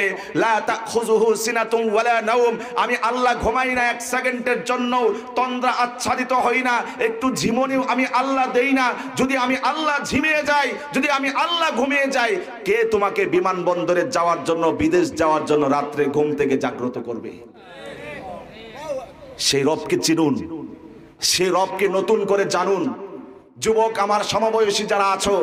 হবে, লা তাখুযুহু সিনাতুন ওয়ালা নাওম, আমি আল্লাহ ঘুমাই না, এক সেকেন্ডের জন্য তন্দ্রা আচ্ছাদিত হই না, একটু ঝিমনিও আমি আল্লাহ দেই না। যদি আমি আল্লাহ ঝিমিয়ে যাই, যদি আমি আল্লাহ ঘুমিয়ে যাই, কে তোমাকে বিমানবন্দরে যাওয়ার জন্য, বিদেশ যাওয়ার জন্য রাত্রে ঘুম থেকে জাগ্রত করবে? সেই রবকে চিনুন, সেই রবকে নতুন করে জানুন। যুবক আমার সমবয়সী যারা আছো,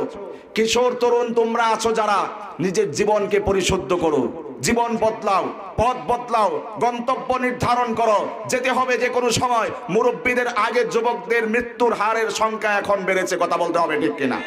কিশোর তরুণ তোমরা আছো যারা, নিজের জীবনকে পরিশুদ্ধ করো, জীবন বদলাও, পথ বদলাও, গন্তব্য নির্ধারণ করো। যেতে হবে যে কোনো সময়। মুরব্বীদের আগে যুবকদের মৃত্যুর হারের সংখ্যা এখন বেড়েছে, কথা বলতে হবে, ঠিক কিনা?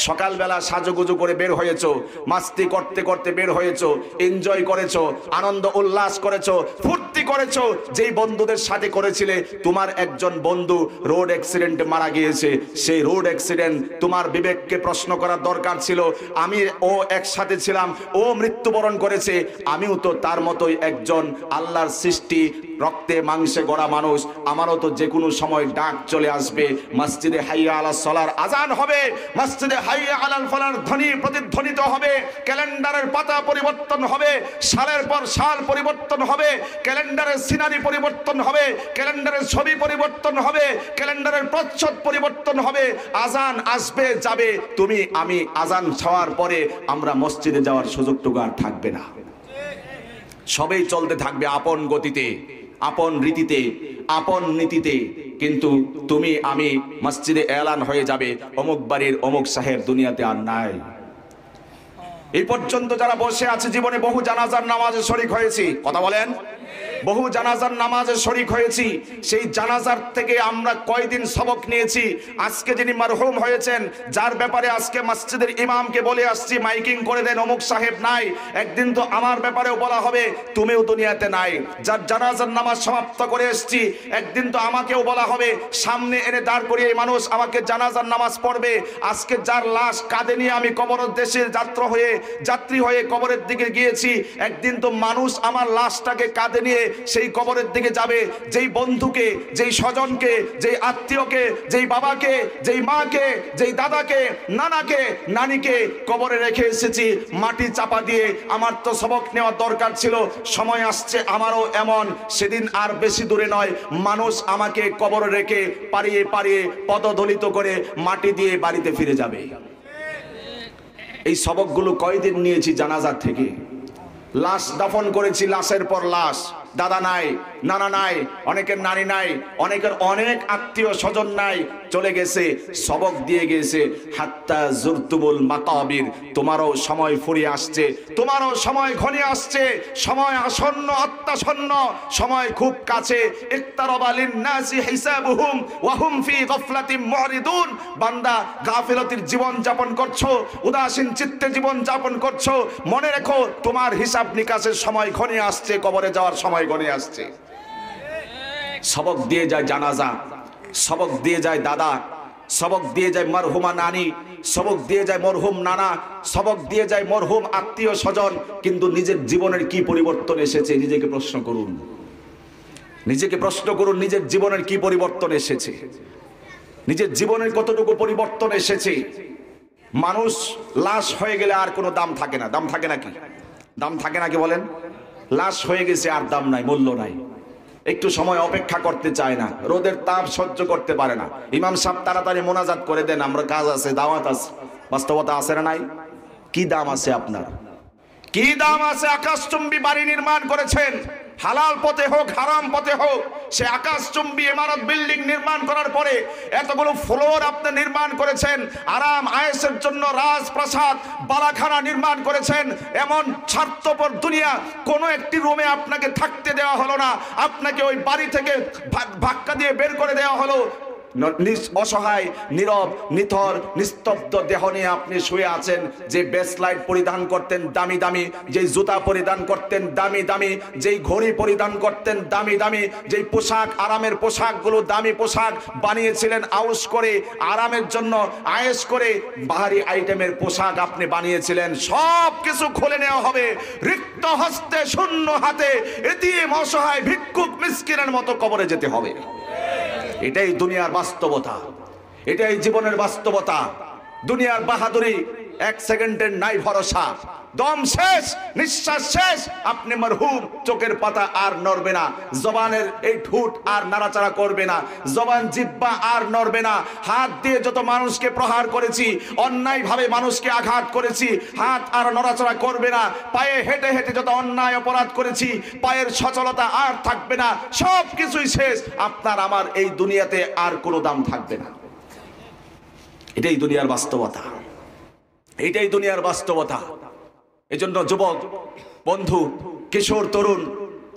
সকালবেলা সাজুগুজু করে বের হয়েছো, মাস্তি করতে করতে বের হয়েছো, এনজয় করেছো, আনন্দ উল্লাস করেছো, ফুর্তি করেছো। যেই বন্ধুদের সাথে করেছিলে, তোমার একজন বন্ধু রোড অ্যাক্সিডেন্টে মারা গিয়েছে। সেই রোড অ্যাক্সিডেন্ট তোমার বিবেককে প্রশ্ন করার দরকার ছিল। আমি ও একসাথে ছিলাম, ও মৃত্যুবরণ করেছে, আমিও তো তার মতোই একজন আল্লাহর সৃষ্টি, রক্তে মাংসে গড়া মানুষ, আমারও তো যে কোনো সময় ডাক চলে আসবে। মসজিদে হাইয়া আলাস সালার আজান হবে, মসজিদে হাইয়া আলাল ফালার ধ্বনি প্রতিধ্বনিত হবে, ক্যালেন্ডারের পাতা পরিবর্তন হবে, সালের পর সাল পরিবর্তন হবে, ক্যালেন্ডারের সিনারি পরিবর্তন হবে, ক্যালেন্ডারের ছবি পরিবর্তন হবে, ক্যালেন্ডারের প্রচ্ছদ পরিবর্তন হবে। আজান আসবে যাবে, তুমি আমি আজান ছাওয়ার পরে আমরা মসজিদে যাওয়ার সুযোগটুকু আর থাকবে না। সবেই চলতে থাকবে আপন গতিতে, আপন রীতিতে, আপন নীতিতে। কিন্তু তুমি আমি মসজিদে এলান হয়ে যাবে, অমুক বাড়ির অমুক সাহেব দুনিয়াতে আর নাই। এই পর্যন্ত যারা বসে আছে, জীবনে বহু জানাজার নামাজে শরীক হয়েছি, কথা বলেন, বহু জানাজার নামাজে শরীক হয়েছি। সেই জানাজার থেকে আমরা কয়দিন সবক নিয়েছি। আজকে যিনি মারহুম হয়েছেন, যার ব্যাপারে আজকে মসজিদের ইমামকে বলে আসছি মাইকিং করে দেন, অমুক সাহেব নাই, একদিন তো আমার ব্যাপারেও বলা হবে তুমিও দুনিয়াতে নাই। যার জানাজার নামাজ সমাপ্ত করে এসছি, একদিন তো আমাকেও বলা হবে, সামনে এনে দাঁড় করিয়ে এই মানুষ আমাকে জানাজার নামাজ পড়বে। আজকে যার লাশ কাঁধে নিয়ে আমি কবরের দেশে যাত্রী হয়ে কবরের দিকে গিয়েছি, একদিন তো মানুষ আমার লাশটাকে কাঁধে নিয়ে সেই কবরের দিকে যাবে। যেই বন্ধুকে, যেই স্বজনকে, যেই আত্মীয়কে, যেই বাবাকে, যেই মাকে, যেই দাদাকে, নানাকে, নানিকে কবরে রেখে এসেছি মাটি চাপা দিয়ে, আমার তো সবক নেওয়ার দরকার ছিল। সময় আসছে আমারও এমন, সেদিন আর বেশি দূরে নয়, মানুষ আমাকে কবরে রেখে পাড়িয়ে পাড়িয়ে পদদলিত করে মাটি দিয়ে বাড়িতে ফিরে যাবে। এই সবকগুলো কয়দিন নিয়েছি জানাজার থেকে। লাশ দাফন করেছি, লাশের পর লাশ, দাদা নাই, নানা নাই, অনেকের নানি নাই, অনেকের অনেক আত্মীয় স্বজন নাই, চলে গেছে, সবক দিয়ে গেছে। হাত্তা জুরতুবুল মাকাবির, তোমারও সময় ফুরিয়ে আসছে, তোমারও সময় ঘনিয়ে আসছে, সময় আসন্ন, আত্মাসন্ন, সময় খুব কাছে। ইকতারাবা লিন-নাসি হিসাবুহুম ওয়া হুম ফি গাফলাতিন মুরিদুন। বান্দা, গাফিলতির জীবন যাপন করছো, উদাসীন চিত্তে জীবন যাপন করছো, মনে রেখো তোমার হিসাব নিকাশের সময় ঘনিয়ে আসছে, কবরে যাওয়ার সময় ঘনিয়ে আসছে। সবক দিয়ে যায় জানাজা, সবক দিয়ে যায় দাদা, সবক দিয়ে যায় মরহুমা নানি, সবক দিয়ে যায় মরহুম নানা, সবক দিয়ে যায় মরহুম আত্মীয় স্বজন। কিন্তু নিজের জীবনের কি পরিবর্তন এসেছে নিজেকে প্রশ্ন করুন, নিজেকে প্রশ্ন করুন, নিজের জীবনের কি পরিবর্তন এসেছে, নিজের জীবনের কতটুকু পরিবর্তন এসেছে। মানুষ লাশ হয়ে গেলে আর কোনো দাম থাকে না। দাম থাকে নাকি? দাম থাকে নাকি বলেন? লাশ হয়ে গেছে আর দাম নাই, মূল্য নাই। একটু সময় অপেক্ষা করতে চায় না, রোদের তাপ সহ্য করতে পারে না। ইমাম সাহেব তাড়াতাড়ি মোনাজাত করে দেন, আমরা কাজ আছে, দাওয়াত আছে। বাস্তবতা আছে না নাই? কি দাম আছে আপনার? কি দাম আছে? আকাশচুম্বী বাড়ি নির্মাণ করেছেন, হালাল পথে হোক হারাম পথে হোক, সে আকাশচুম্বী ইমারত বিল্ডিং নির্মাণ করার পরে এতগুলো ফ্লোর আপনি নির্মাণ করেছেন, আরাম আয়েশের জন্য রাজপ্রাসাদ বালাখানা নির্মাণ করেছেন। এমন স্বার্থপর দুনিয়া, কোনো একটি রুমে আপনাকে থাকতে দেওয়া হলো না, আপনাকে ওই বাড়ি থেকে ধাক্কা দিয়ে বের করে দেওয়া হলো। অসহায়, নীরব, নিথর, নিস্তব্ধ দেহ নিয়ে আপনি শুয়ে আছেন। যে ব্রেসলাইট পরিধান করতেন দামি দামি, যেই জুতা পরিধান করতেন দামি দামি, যেই ঘড়ি পরিধান করতেন দামি দামি, যেই পোশাক, আরামের পোশাকগুলো দামি পোশাক বানিয়েছিলেন আউশ করে, আরামের জন্য আয়েশ করে বাহারি আইটেমের পোশাক আপনি বানিয়েছিলেন, সব কিছু খুলে নেওয়া হবে। রিক্ত হস্তে, শূন্য হাতে, এতিম অসহায় ভিক্ষুক মিসকিনের মতো কবরে যেতে হবে। এটাই দুনিয়ার বাস্তবতা, এটাই জীবনের বাস্তবতা। দুনিয়ার বাহাদুরি এক সেকেন্ডের নাই ভরসা, দম শেষ, নিঃশ্বাস শেষ, আপনি মরহুম, চোখের পাতা আর নড়বে না, জবানের এই ঠোঁট আর নাড়াচাড়া করবে না, জবান জিহ্বা আর নড়বে না। হাত দিয়ে যত মানুষকে প্রহার করেছি, অন্যায়ভাবে মানুষকে আঘাত করেছি, হাত আর নড়াচড়া করবে না। পায়ে হেঁটে হেঁটে যত অন্যায় অপরাধ করেছি, পায়ের সচলতা আর থাকবে না, সব কিছুই শেষ। আপনার আমার এই দুনিয়াতে আর কোনো দাম থাকবে না। এটাই দুনিয়ার বাস্তবতা, এটাই দুনিয়ার বাস্তবতা। এজন্য যুবক বন্ধু, কিশোর তরুণ,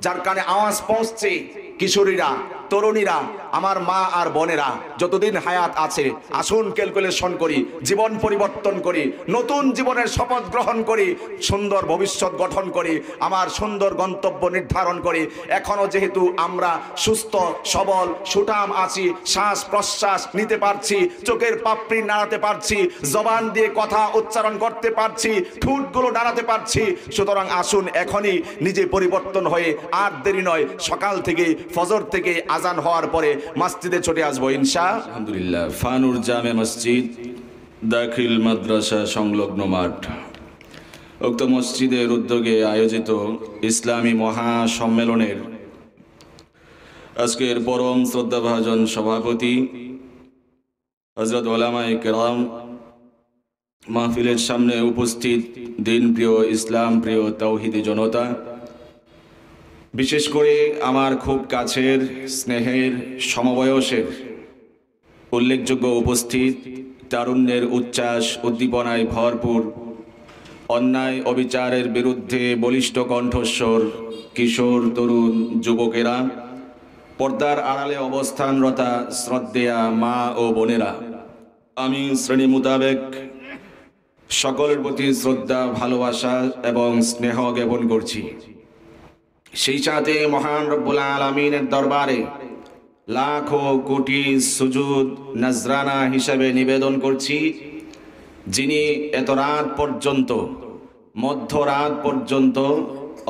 যার কানে আওয়াজ পৌঁছছে, কিশোরীরা, তরুণীরা, আমার মা আর বোনেরা, যতদিন হায়াত আছে আসুন ক্যালকুলেশন করি, জীবন পরিবর্তন করি, নতুন জীবনের শপথ গ্রহণ করি, সুন্দর ভবিষ্যৎ গঠন করি, আমার সুন্দর গন্তব্য নির্ধারণ করি। এখনো যেহেতু আমরা সুস্থ সবল সুঠাম আছি, শ্বাস প্রশ্বাস নিতে পারছি, চোখের পাপড়ি নাড়াতে পারছি, জবান দিয়ে কথা উচ্চারণ করতে পারছি, ঠোঁটগুলো নাড়াতে পারছি, সুতরাং আসুন এখনই নিজে পরিবর্তন হয়ে, আর দেরি নয়, সকাল থেকে ফজর থেকে আজান হওয়ার পরে মসজিদে ছুটে আসবো ইনশাআল্লাহ। আলহামদুলিল্লাহ। ফানুর জামে মসজিদ দাখিল মাদ্রাসা সংলগ্ন মাঠ, উক্ত মসজিদের উদ্যোগে আয়োজিত ইসলামী মহাসম্মেলনের আজকের পরম শ্রদ্ধাভাজন সভাপতি হযরত উলামায়ে কেরাম, মাহফিলের সামনে উপস্থিত দিন প্রিয়, ইসলাম প্রিয় তাওহীদি জনতা, বিশেষ করে আমার খুব কাছের স্নেহের সমবয়সের উল্লেখযোগ্য উপস্থিত, তারুণ্যের উচ্ছ্বাস উদ্দীপনায় ভরপুর, অন্যায় অবিচারের বিরুদ্ধে বলিষ্ঠ কণ্ঠস্বর কিশোর তরুণ যুবকেরা, পর্দার আড়ালে অবস্থানরতা শ্রদ্ধেয়া মা ও বোনেরা, আমি শ্রেণী মোতাবেক সকলের প্রতি শ্রদ্ধা, ভালোবাসা এবং স্নেহ জ্ঞাপন করছি। সেই সাথে মহান রব্বুল আলামিনের দরবারে লাখো কোটি সুজুদ নজরানা হিসাবে নিবেদন করছি, যিনি এত রাত পর্যন্ত, মধ্যরাত পর্যন্ত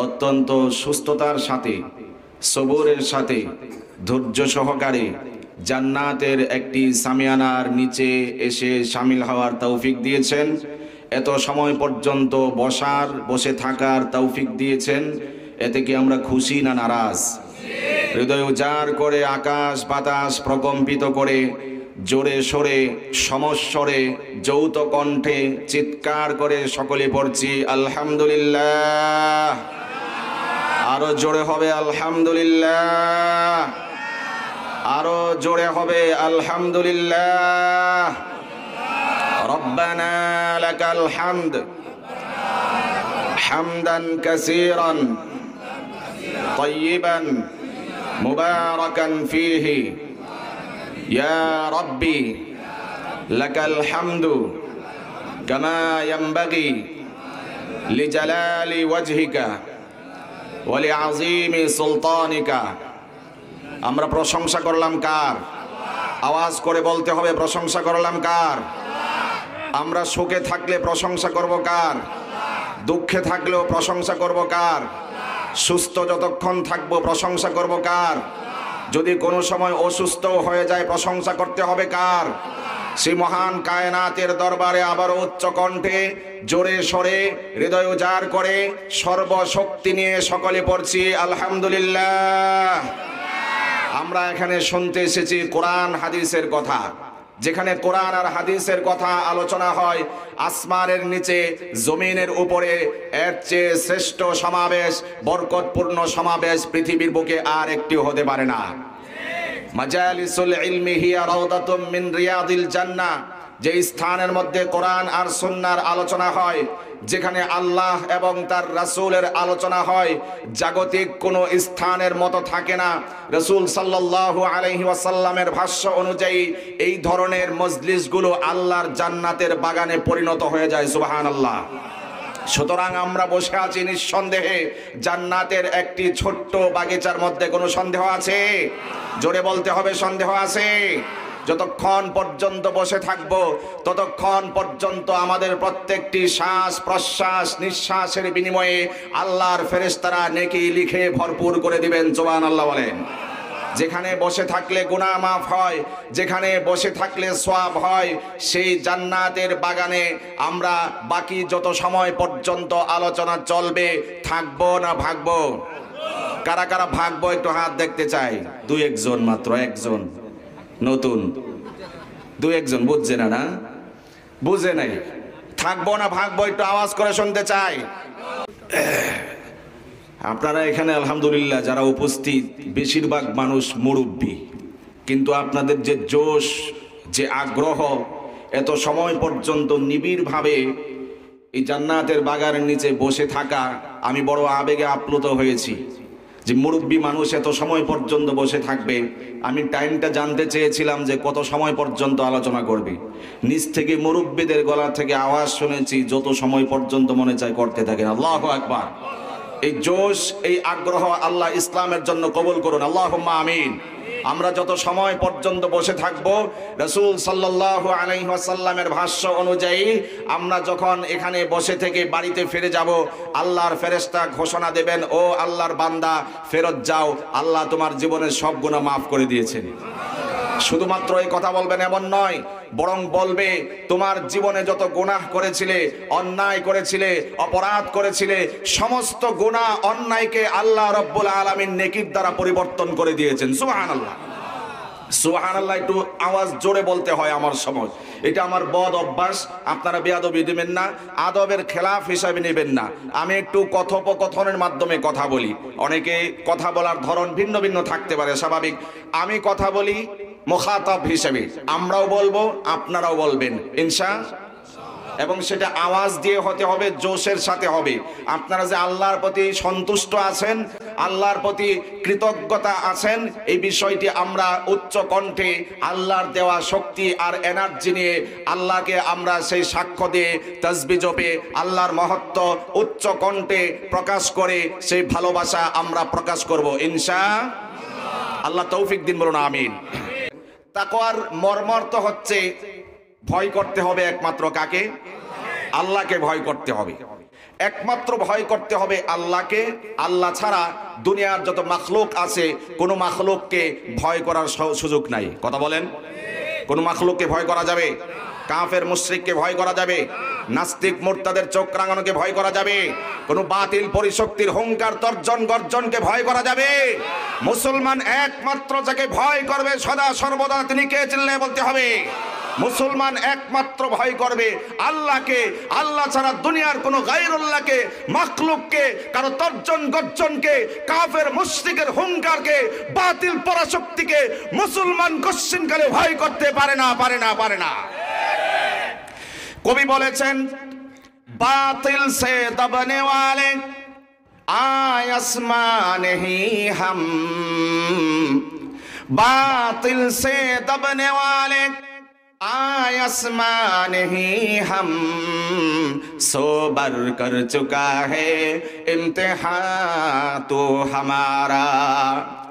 অত্যন্ত সুস্থতার সাথে, সবুরের সাথে, ধৈর্য সহকারে জান্নাতের একটি সামিয়ানার নিচে এসে শামিল হওয়ার তৌফিক দিয়েছেন, এত সময় পর্যন্ত বসে থাকার তৌফিক দিয়েছেন। এতে কি আমরা খুশি না নারাজ? হৃদয় উজাড় করে, আকাশ বাতাস প্রকম্পিত করে, জোরে সোরে সমস্বরে যৌথ কণ্ঠে চিৎকার করে সকলে পড়ছি আলহামদুলিল্লাহ। আরো জোরে হবে আলহামদুলিল্লাহ, আরো জোরে হবে আলহামদুলিল্লাহ। রব্বানা লাকাল হামদ হামদান কাসীরান طيبا مباركا فيه يا ربي لك الحمد كما ينبغي لجلال وجهك ولعظيم سلطانك। আমরা প্রশংসা করলাম কার? আওয়াজ করে বলতে হবে, প্রশংসা করলাম কার? আমরা সুখে থাকলে প্রশংসা করব কার? দুঃখে থাকলেও প্রশংসা করব কার? সুস্থ যতক্ষণ থাকবো প্রশংসা করব কার? যদি কোনো সময় অসুস্থ হয়ে যায় প্রশংসা করতে হবে কার? সেই মহান কায়নাতের দরবারে আবার উচ্চ কণ্ঠে জোরে সরে হৃদয় উজাড় করে সর্বশক্তি নিয়ে সকলে পড়ছি আলহামদুলিল্লাহ। আমরা এখানে শুনতে এসেছি কোরআন হাদিসের কথা। যেখানে কোরআন আর হাদিসের কথা আলোচনা হয়, আসমানের নিচে জমিনের উপরে এর চেয়ে শ্রেষ্ঠ সমাবেশ, বরকতপূর্ণ সমাবেশ পৃথিবীর বুকে আর একটি হতে পারে না। মাজালিসুল ইলমি হিয়া রাউদাতুম মিন রিয়াদিল জান্নাহ, যে স্থানের মধ্যে কোরআন আর সুন্নাহর আলোচনা হয়, যেখানে আল্লাহ এবং তার রাসূলের আলোচনা হয়, জাগতিক কোনো স্থানের মতো থাকে না। রাসূল সাল্লাল্লাহু আলাইহি ওয়াসাল্লামের ভাষ্য অনুযায়ী এই ধরনের মজলিসগুলো আল্লাহর জান্নাতের বাগানে পরিণত হয়ে যায়। সুবহানাল্লাহ। সুতরাং আমরা বসে আছি নিঃসন্দেহে জান্নাতের একটি ছোট্ট বাগিচার মধ্যে। কোনো সন্দেহ আছে? জোরে বলতে হবে, সন্দেহ আছে? যতক্ষণ পর্যন্ত বসে থাকব ততক্ষণ পর্যন্ত আমাদের প্রত্যেকটি শ্বাস প্রশ্বাস নিঃশ্বাসের বিনিময়ে আল্লাহর ফেরেশতারা নেকি লিখে ভরপুর করে দিবেন। সুবহানাল্লাহ বলেন। যেখানে বসে থাকলে গুনাহ মাফ হয়, যেখানে বসে থাকলে সওয়াব হয়, সেই জান্নাতের বাগানে আমরা বাকি যত সময় পর্যন্ত আলোচনা চলবে থাকবো না ভাগবো? কারা কারা ভাগবো একটু হাত দেখতে চাই। দু একজন মাত্র, একজন নতুন, দু একজন বুঝছে না, না বুঝে নাই। থাকবো না ভাগবো একটু আওয়াজ করে শুনতে চাই। আপনারা এখানে আলহামদুলিল্লাহ যারা উপস্থিত বেশিরভাগ মানুষ মুরব্বী, কিন্তু আপনাদের যে জোশ, যে আগ্রহ, এত সময় পর্যন্ত নিবিড়ভাবে এই জান্নাতের বাগানের নিচে বসে থাকা, আমি বড় আবেগে আপ্লুত হয়েছি যে মুরব্বী মানুষ এত সময় পর্যন্ত বসে থাকবে। আমি টাইমটা জানতে চেয়েছিলাম যে কত সময় পর্যন্ত আলোচনা করবে। নিচ থেকে মুরব্বীদের গলা থেকে আওয়াজ শুনেছি যত সময় পর্যন্ত মনে চায় করতে থাকেন। আল্লাহু আকবার। এই জোশ, এই আগ্রহ আল্লাহ ইসলামের জন্য কবুল করুন, আল্লাহুম্মা আমিন। আমরা যত সময় পর্যন্ত বসে থাকব, রাসূল সাল্লাল্লাহু আলাইহি ওয়াসাল্লামের ভাষ্য অনুযায়ী আমরা যখন এখানে বসে থেকে বাড়িতে ফিরে যাব, আল্লাহর ফেরেশতা ঘোষণা দেবেন, ও আল্লাহর বান্দা ফেরত যাও, আল্লাহ তোমার জীবনের সব গুনাহ মাফ করে দিয়েছেন। শুধুমাত্র এই কথা বলবেন এমন নয়, বরং বলবে তোমার জীবনে যত গুনাহ করেছিলে, অন্যায় করেছিলে, অপরাধ করেছিলে, সমস্ত গুনাহ অন্যায়কে আল্লাহ রাব্বুল আলামিন নেকির দ্বারা পরিবর্তন করে দিয়েছেন। সুবহানাল্লাহ, সুবহানাল্লাহ। একটু আওয়াজ জোরে বলতে হয় আমার সময়। এটা আমার বদ অভ্যাস, আপনারা বেয়াদবি দিবেন না, আদবের খেলাফ হিসাবে নেবেন না। আমি একটু কথোপকথনের মাধ্যমে কথা বলি। অনেকে কথা বলার ধরন ভিন্ন ভিন্ন থাকতে পারে, স্বাভাবিক। আমি কথা বলি মুখাতাব হিসেবে, আমরাও বলবো, আপনারাও বলবেন ইনশাআল্লাহ, এবং সেটা আওয়াজ দিয়ে হতে হবে, জোশের সাথে হবে। আপনারা যে আল্লাহর প্রতি সন্তুষ্ট আছেন, আল্লাহর প্রতি কৃতজ্ঞতা আছেন, এই বিষয়টি আমরা উচ্চ কণ্ঠে আল্লাহর দেওয়া শক্তি আর এনার্জি নিয়ে আল্লাহকে আমরা সেই সাক্ষ্য দিয়ে তাসবিহ জপে আল্লাহর মহত্ব উচ্চ কণ্ঠে প্রকাশ করে সেই ভালোবাসা আমরা প্রকাশ করব ইনশাআল্লাহ। আল্লাহ তৌফিক দিন, বলুন আমিন। তাকওয়ার মর্মার্থ হচ্ছে ভয় করতে হবে একমাত্র কাকে? আল্লাহকে ভয় করতে হবে। একমাত্র ভয় করতে হবে আল্লাহকে। আল্লাহ ছাড়া দুনিয়ার যত মাখলুক আছে, কোনো মাখলুককে ভয় করার সুযোগ নাই। কথা বলেন, কোনো মাখলুককে ভয় করা যাবে? কাফের মুশরিককে ভয় করা যাবে? নাস্তিক মুরতাদের চোখ রাঙানোকে ভয় করা যাবে? কোনো বাতিল পরিশক্তির হুঙ্কার তর্জন গর্জনকে ভয় করা যাবে? মুসলমান একমাত্র যাকে ভয় করবে সদা সর্বদা তিনি কে? চিল্লায়ে বলতে হবে। মুসলমান একমাত্র ভয় করবে আল্লাহকে। আল্লাহ ছাড়া দুনিয়ার কোনো গায়রুল্লাহকে, মাখলুককে, কারো তর্জন গর্জনকে, কাফের মুশরিকের হুঙ্কারকে, বাতিল পরাশক্তিকে মুসলমান কশ্চিনকালে ভয় করতে পারে না, পারে না, পারে না। কবি বলেছেন, বাতিল সে দবনে ওয়ালে आय आसमान ही हम, बातिल से दबने वाले आय आसमान ही हम, सो बर कर चुका है इम्तिहान तो हमारा।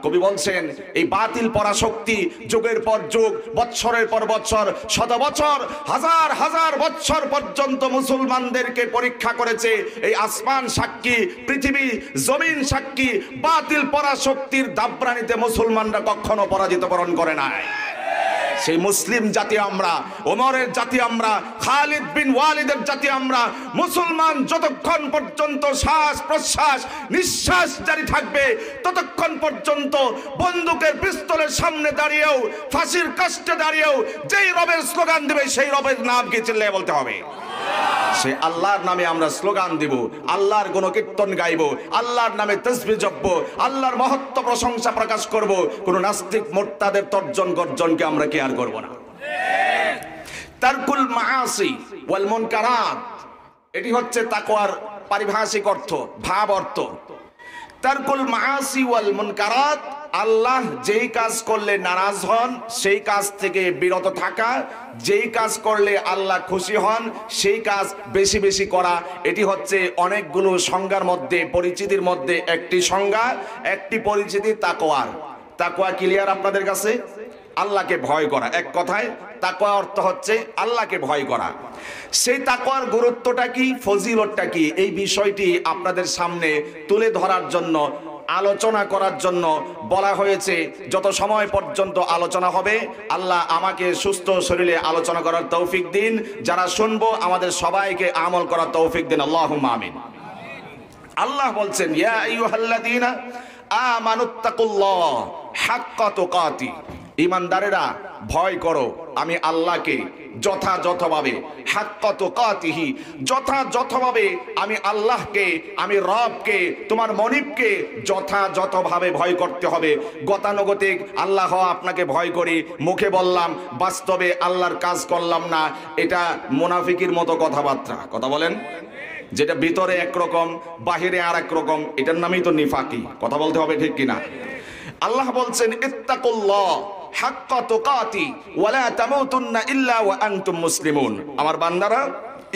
কবি বলছেন, এই বাতিল পরাশক্তি যুগের পর যুগ, বৎসরের পর বৎসর, শত বছর, হাজার হাজার বৎসর পর্যন্ত মুসলমানদেরকে পরীক্ষা করেছে। এই আসমান সাক্ষী, পৃথিবী জমিন সাক্ষী, বাতিল পরাশক্তির দাবরানিতে মুসলমানরা কখনো পরাজিত বরণ করে নাই। সেই মুসলিম জাতি আমরা, ওমরের জাতি আমরা, খালিদ বিন ওয়ালিদের জাতি আমরা। মুসলমান যতক্ষণ পর্যন্ত শ্বাস প্রশ্বাস নিঃশ্বাস জারি থাকবে, ততক্ষণ পর্যন্ত বন্দুকের পিস্তলের সামনে দাঁড়িয়েও, ফাঁসির কাস্টে দাঁড়িয়েও যেই রবের স্লোগান দিবে সেই রবের নাম কি চিল্লায়ে বলতে হবে। সে আল্লাহর নামে আমরা স্লোগান দিব, আল্লাহর গুণকীর্তন গাইব, আল্লাহর নামে তাসবিহ জপব, আল্লাহর মহত্ব প্রশংসা প্রকাশ করব। কোন নাস্তিক মুরতাদের তর্জন গর্জনকে আমরা কেয়ার করব না। তারকুল মাআসি ওয়াল মুনকারাত, এটি হচ্ছে তাকওয়ার পারিভাষিক অর্থ, ভাব অর্থ। তারকুল মাআসি ওয়াল মুনকারাত, আল্লাহ যেই কাজ করলে নারাজ হন সেই কাজ থেকে বিরত থাকা, যেই কাজ করলে আল্লাহ খুশি হন সেই কাজ বেশি বেশি করা। এটি হচ্ছে অনেকগুলো সংজ্ঞার মধ্যে, পরিচিতির মধ্যে একটি সংজ্ঞা, একটি পরিচিতি তাকওয়ার। তাকওয়া ক্লিয়ার আপনাদের কাছে? আল্লাহকে ভয় করা, এক কথায় তাকওয়া অর্থ হচ্ছে আল্লাহকে ভয় করা। সেই তাকওয়ার গুরুত্বটা কি, ফজিলতটা কি, এই বিষয়টি আপনাদের সামনে তুলে ধরার জন্য আলোচনা করার জন্য বলা হয়েছে। যত সময় পর্যন্ত আলোচনা হবে, আল্লাহ আমাকে সুস্থ শরীরে আলোচনা করার তৌফিক দিন। যারা শুনবো আমাদের সবাইকে আমল করার তৌফিক দিন, আল্লাহুম্মা আমিন। আল্লাহ বলছেন, ইয়া আইয়ুহাল্লাযীনা আমানুত্তাকুল্লাহ হাক্কা তুকাতি, ঈমানদারেরা ভয় করো আমি আল্লাহকে যথাযথভাবে, হাক্কা তুকাতিহি, যথাযথভাবে আমি আল্লাহকে, আমি রবকে, তোমার মনিবকে যথাযথভাবে ভয় করতে হবে। গতানুগতিক আল্লাহ আপনাকে ভয় করি, মুখে বললাম, বাস্তবে আল্লাহর কাজ করলাম না, এটা মুনাফিকির মতো কথাবার্তা। কথা বলেন, যেটা ভিতরে একরকম বাহিরে আর এক রকম, এটার নামই তো নিফাকি। কথা বলতে হবে, ঠিক কিনা? আল্লাহ বলছেন, ইত্তাকুল্লাহ হাক্কা তুকাতি ওয়া লা তামুতুন্না ইল্লা ওয়া আনতুম মুসলিমুন। আমার বান্দারা,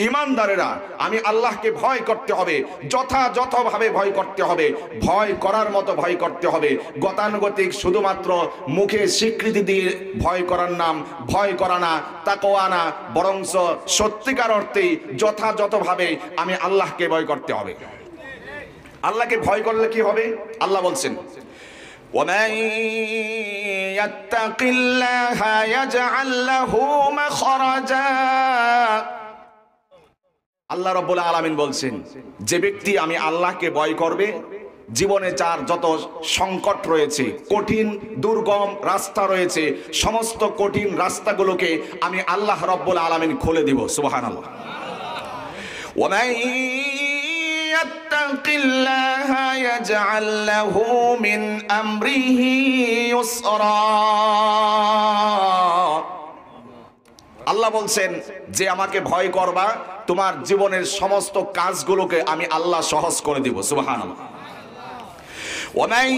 ঈমানদারেরা, আমি আল্লাহকে ভয় করতে হবে, যথাযথভাবে ভয় করতে হবে, ভয় করার মতো ভয় করতে হবে। গতানুগতিক শুধুমাত্র মুখে স্বীকৃতি দিয়ে ভয় করার নাম ভয় করা না, তাকওয়া না, বরঞ্চ সত্যিকার অর্থেই যথাযথভাবে আমি আল্লাহকে ভয় করতে হবে। আল্লাহকে ভয় করলে কি হবে? আল্লাহ বলছেন, ومن يتق الله يجعل له مخرجا। আল্লাহ রাব্বুল আলামিন বলছেন, যে ব্যক্তি আমি আল্লাহকে ভয় করবে, জীবনে যার যত সংকট রয়েছে, কঠিন দুর্গম রাস্তা রয়েছে, সমস্ত কঠিন রাস্তাগুলোকে আমি আল্লাহ রাব্বুল আলামিন খুলে দিব। সুবহানাল্লাহ। ওয়ামান ইয়াত্তাকিল্লাহা ইয়াজআল লাহু মিন আমরিহি ইউসরা। আল্লাহ বলছেন, যে আমাকে ভয় করবা, তোমার জীবনের সমস্ত কাজগুলোকে আমি আল্লাহ সহজ করে দিব। সুবহানাল্লাহ। ওয়ামান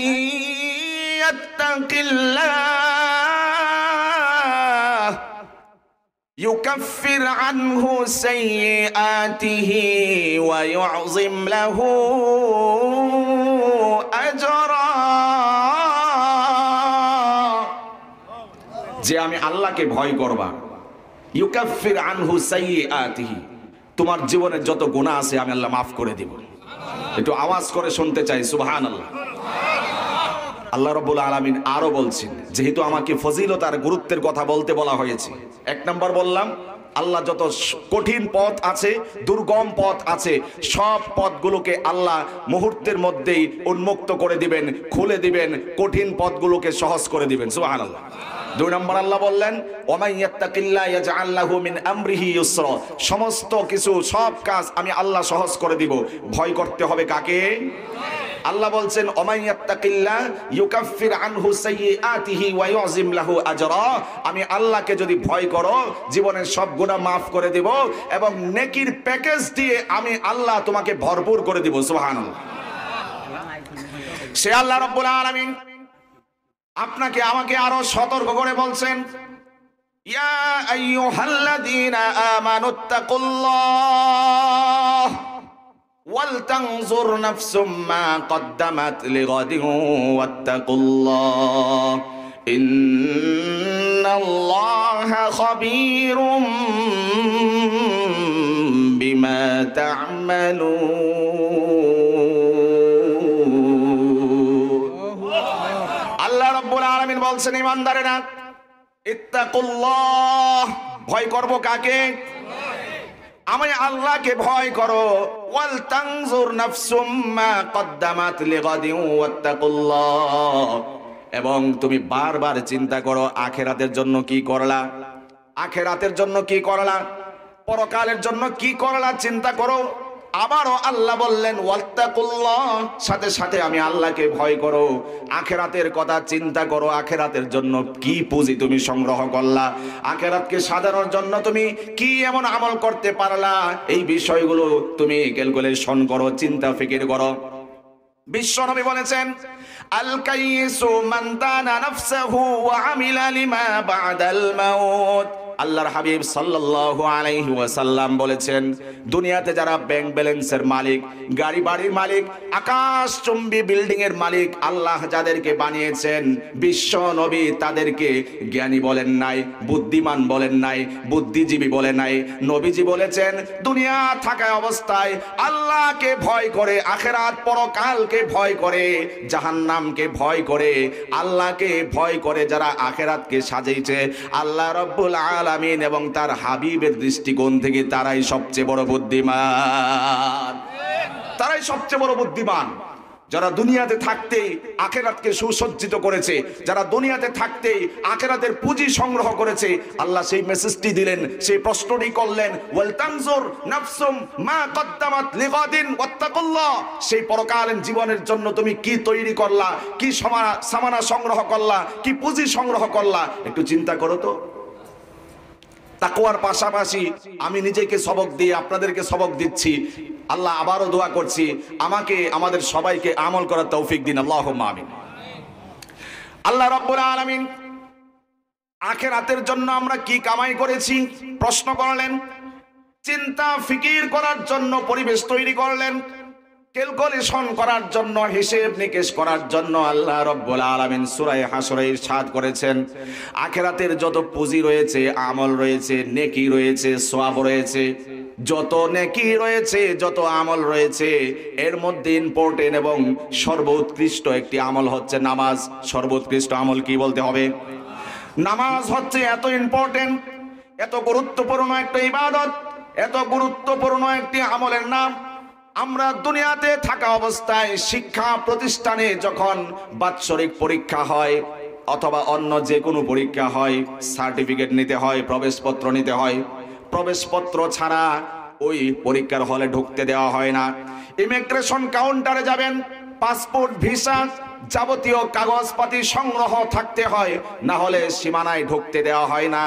ইয়াত্তাকিল্লাহ ইউকাফির আনহু সাইয়্যাতিহি ওয়া ইউযিম লাহু আজরা। যে আমি আল্লাহকে ভয় করবা, ইউকাফির আনহু সাইয়্যাতিহি, তোমার জীবনের যত গুনাহ আছে আমি আল্লাহ মাফ করে দিব। একটু আওয়াজ করে শুনতে চাই, সুবহানাল্লাহ। আল্লাহ রাব্বুল আলামিন আরো বলছেন, যেহেতু আমাকে ফজিলত আর গুরুত্বের কথা বলতে বলা হয়েছে, এক নাম্বার বললাম, আল্লাহ যত কঠিন পথ আছে, দুর্গম পথ আছে, সব পথগুলোকে আল্লাহ মুহূর্তের মধ্যেই উন্মুক্ত করে দিবেন, খুলে দিবেন, কঠিন পথগুলোকে সহজ করে দিবেন। সুবহানাল্লাহ। দুই নম্বর আল্লাহ বললেন, ওয়ামান ইয়াত্তাকিল্লাহ ইয়াজআল লাহু মিন আমরিহি ইউসরা, সমস্ত কিছু, সব কাজ আমি আল্লাহ সহজ করে দিব। ভয় করতে হবে কাকে? আল্লাহ বলছেন, ওয়ামান ইয়াত্তাকিল্লাহ ইউকাফির আনহু সাইয়্যাতিহি ওয়া ইউযিম লাহু আজরা। আমি আল্লাহকে যদি ভয় করো, জীবনের সব গুনাহ মাফ করে দিব এবং নেকির প্যাকেজ দিয়ে আমি আল্লাহ তোমাকে ভরপুর করে দিব। সুবহানাল্লাহ। সে আল্লাহ রাব্বুল আলামিন আপনাকে আমাকে আরো সতর্ক করে বলছেন, ইয়া আইয়ুহাল্লাযীনা আমানুত্তাকুল্লাহ ওয়াল তানজুর নাফসুম মা কদ্দামাত লিগাদিন ওয়াত্তাকুল্লাহ ইন্নাল্লাহা খাবীরুম বিমা তা'মালুন। আল্লাহ রাব্বুল আলামিন বলছেন, ঈমানদারেরা, ইত্তাকুল্লাহ, ভয় করব কাকে? আমি আল্লাহকে ভয় করো। ওয়াল তানজুর নাফসুম মা কদ্দামাত লিগাদিন ওয়াত্তাকুল্লাহ, এবং তুমি বারবার চিন্তা করো আখিরাতের জন্য কি করলা, আখিরাতের জন্য কি করলা, পরকালের জন্য কি করলা, চিন্তা করো। আবারও আল্লাহ বললেন, ওয়াত্তাকুল্লাহ, সাথে সাথে আমি আল্লাহকে ভয় করো, আখিরাতের কথা চিন্তা করো, আখিরাতের জন্য কি পুঁজি তুমি সংগ্রহ করলা, আখিরাতকে সাজানোর জন্য তুমি কি এমন আমল করতে পারলা, এই বিষয়গুলো তুমি ক্যালকুলেশন করো, চিন্তা ফিকির করো। বিশ্বনবী বলেছেন, আল কাইয়িসু মান দানা নাফসাহু ওয়া আমিলা লিমা বাদাল মাউত আল্লাহর হাবিব সাল্লাল্লাহু আলাইহি ওয়াসাল্লাম বলেছেন, দুনিয়াতে যারা ব্যাংক ব্যালেন্সের মালিক, গাড়ি বাড়ির মালিক, আকাশচুম্বী বিল্ডিং এর মালিক, আল্লাহ যাদেরকে বানিয়েছেন, বিশ্ব নবী তাদেরকে জ্ঞানী বলেন নাই, বুদ্ধিমান বলেন নাই, বুদ্ধিজীবী বলেন নাই। নবীজি বলেছেন, দুনিয়া থাকা অবস্থায় আল্লাহকে ভয় করে, আখিরাত পরকালকে ভয় করে, জাহান্নামকে ভয় করে, আল্লাহকে ভয় করে যারা আখিরাতকে সাজাইছে আল্লাহ রাব্বুল আলামিন এবং তার হাবিবের দৃষ্টিকোণ থেকে তারাই সবচেয়ে বড় বুদ্ধিমান। তারাই সবচেয়ে বড় বুদ্ধিমান যারা দুনিয়াতে থাকতেই আখিরাতকে সুসজ্জিত করেছে, যারা দুনিয়াতে থাকতেই আখিরাতের পুঁজি সংগ্রহ করেছে। আল্লাহ সেই মেসেজটি দিলেন, সেই প্রশ্নটি করলেন, ওয়াল তানজুর নাফসুম মা কদ্দামাত লিগাদিন ওয়াত্তাকুল্লাহ। সেই পরকালীন জীবনের জন্য তুমি কি তৈরি করলা, কি সামানা সংগ্রহ করলা, কি পুঁজি সংগ্রহ করলা, একটু চিন্তা করো তো। তাকওয়ার পাশাপাশি আমি নিজেকে সবক দিয়ে আপনাদেরকে সবক দিচ্ছি। আল্লাহ আবারও দোয়া করছি, আমাকে আমাদের সবাইকে আমল করার তৌফিক দিন, আল্লাহুম্মা আমিন। আল্লাহ রাব্বুল আলামিন আখিরাতের জন্য আমরা কি কামাই করেছি প্রশ্ন করলেন, চিন্তা ফিকির করার জন্য পরিবেশ তৈরি করলেন, ক্যালকুলেশন করার জন্য, হিসেব নিকেশ করার জন্য আল্লাহ রাব্বুল আলামিন সূরা হাশরে ইরশাদ করেছেন, আখিরাতের যত পুঁজি রয়েছে, আমল রয়েছে, নেকি রয়েছে, সওয়াব রয়েছে, যত নেকি রয়েছে, যত আমল রয়েছে, এর মধ্যে ইম্পর্টেন্ট এবং সর্বোৎকৃষ্ট একটি আমল হচ্ছে নামাজ। সর্বোৎকৃষ্ট আমল কি বলতে হবে? নামাজ হচ্ছে এত ইম্পর্টেন্ট, এত গুরুত্বপূর্ণ একটা ইবাদত, এত গুরুত্বপূর্ণ একটি আমলের নাম। আমরা দুনিয়াতে থাকা অবস্থায় শিক্ষা প্রতিষ্ঠানে যখন বাৎসরিক পরীক্ষা হয় অথবা অন্য যে কোনো পরীক্ষা হয়, সার্টিফিকেট নিতে হয়, প্রবেশপত্র নিতে হয়, প্রবেশপত্র ছাড়া ওই পরীক্ষার হলে ঢুকতে দেওয়া হয় না। ইমিগ্রেশন কাউন্টারে যাবেন, পাসপোর্ট, ভিসা, যাবতীয় কাগজপাতি সংগ্রহ থাকতে হয়, না হলে সীমানায় ঢুকতে দেওয়া হয় না।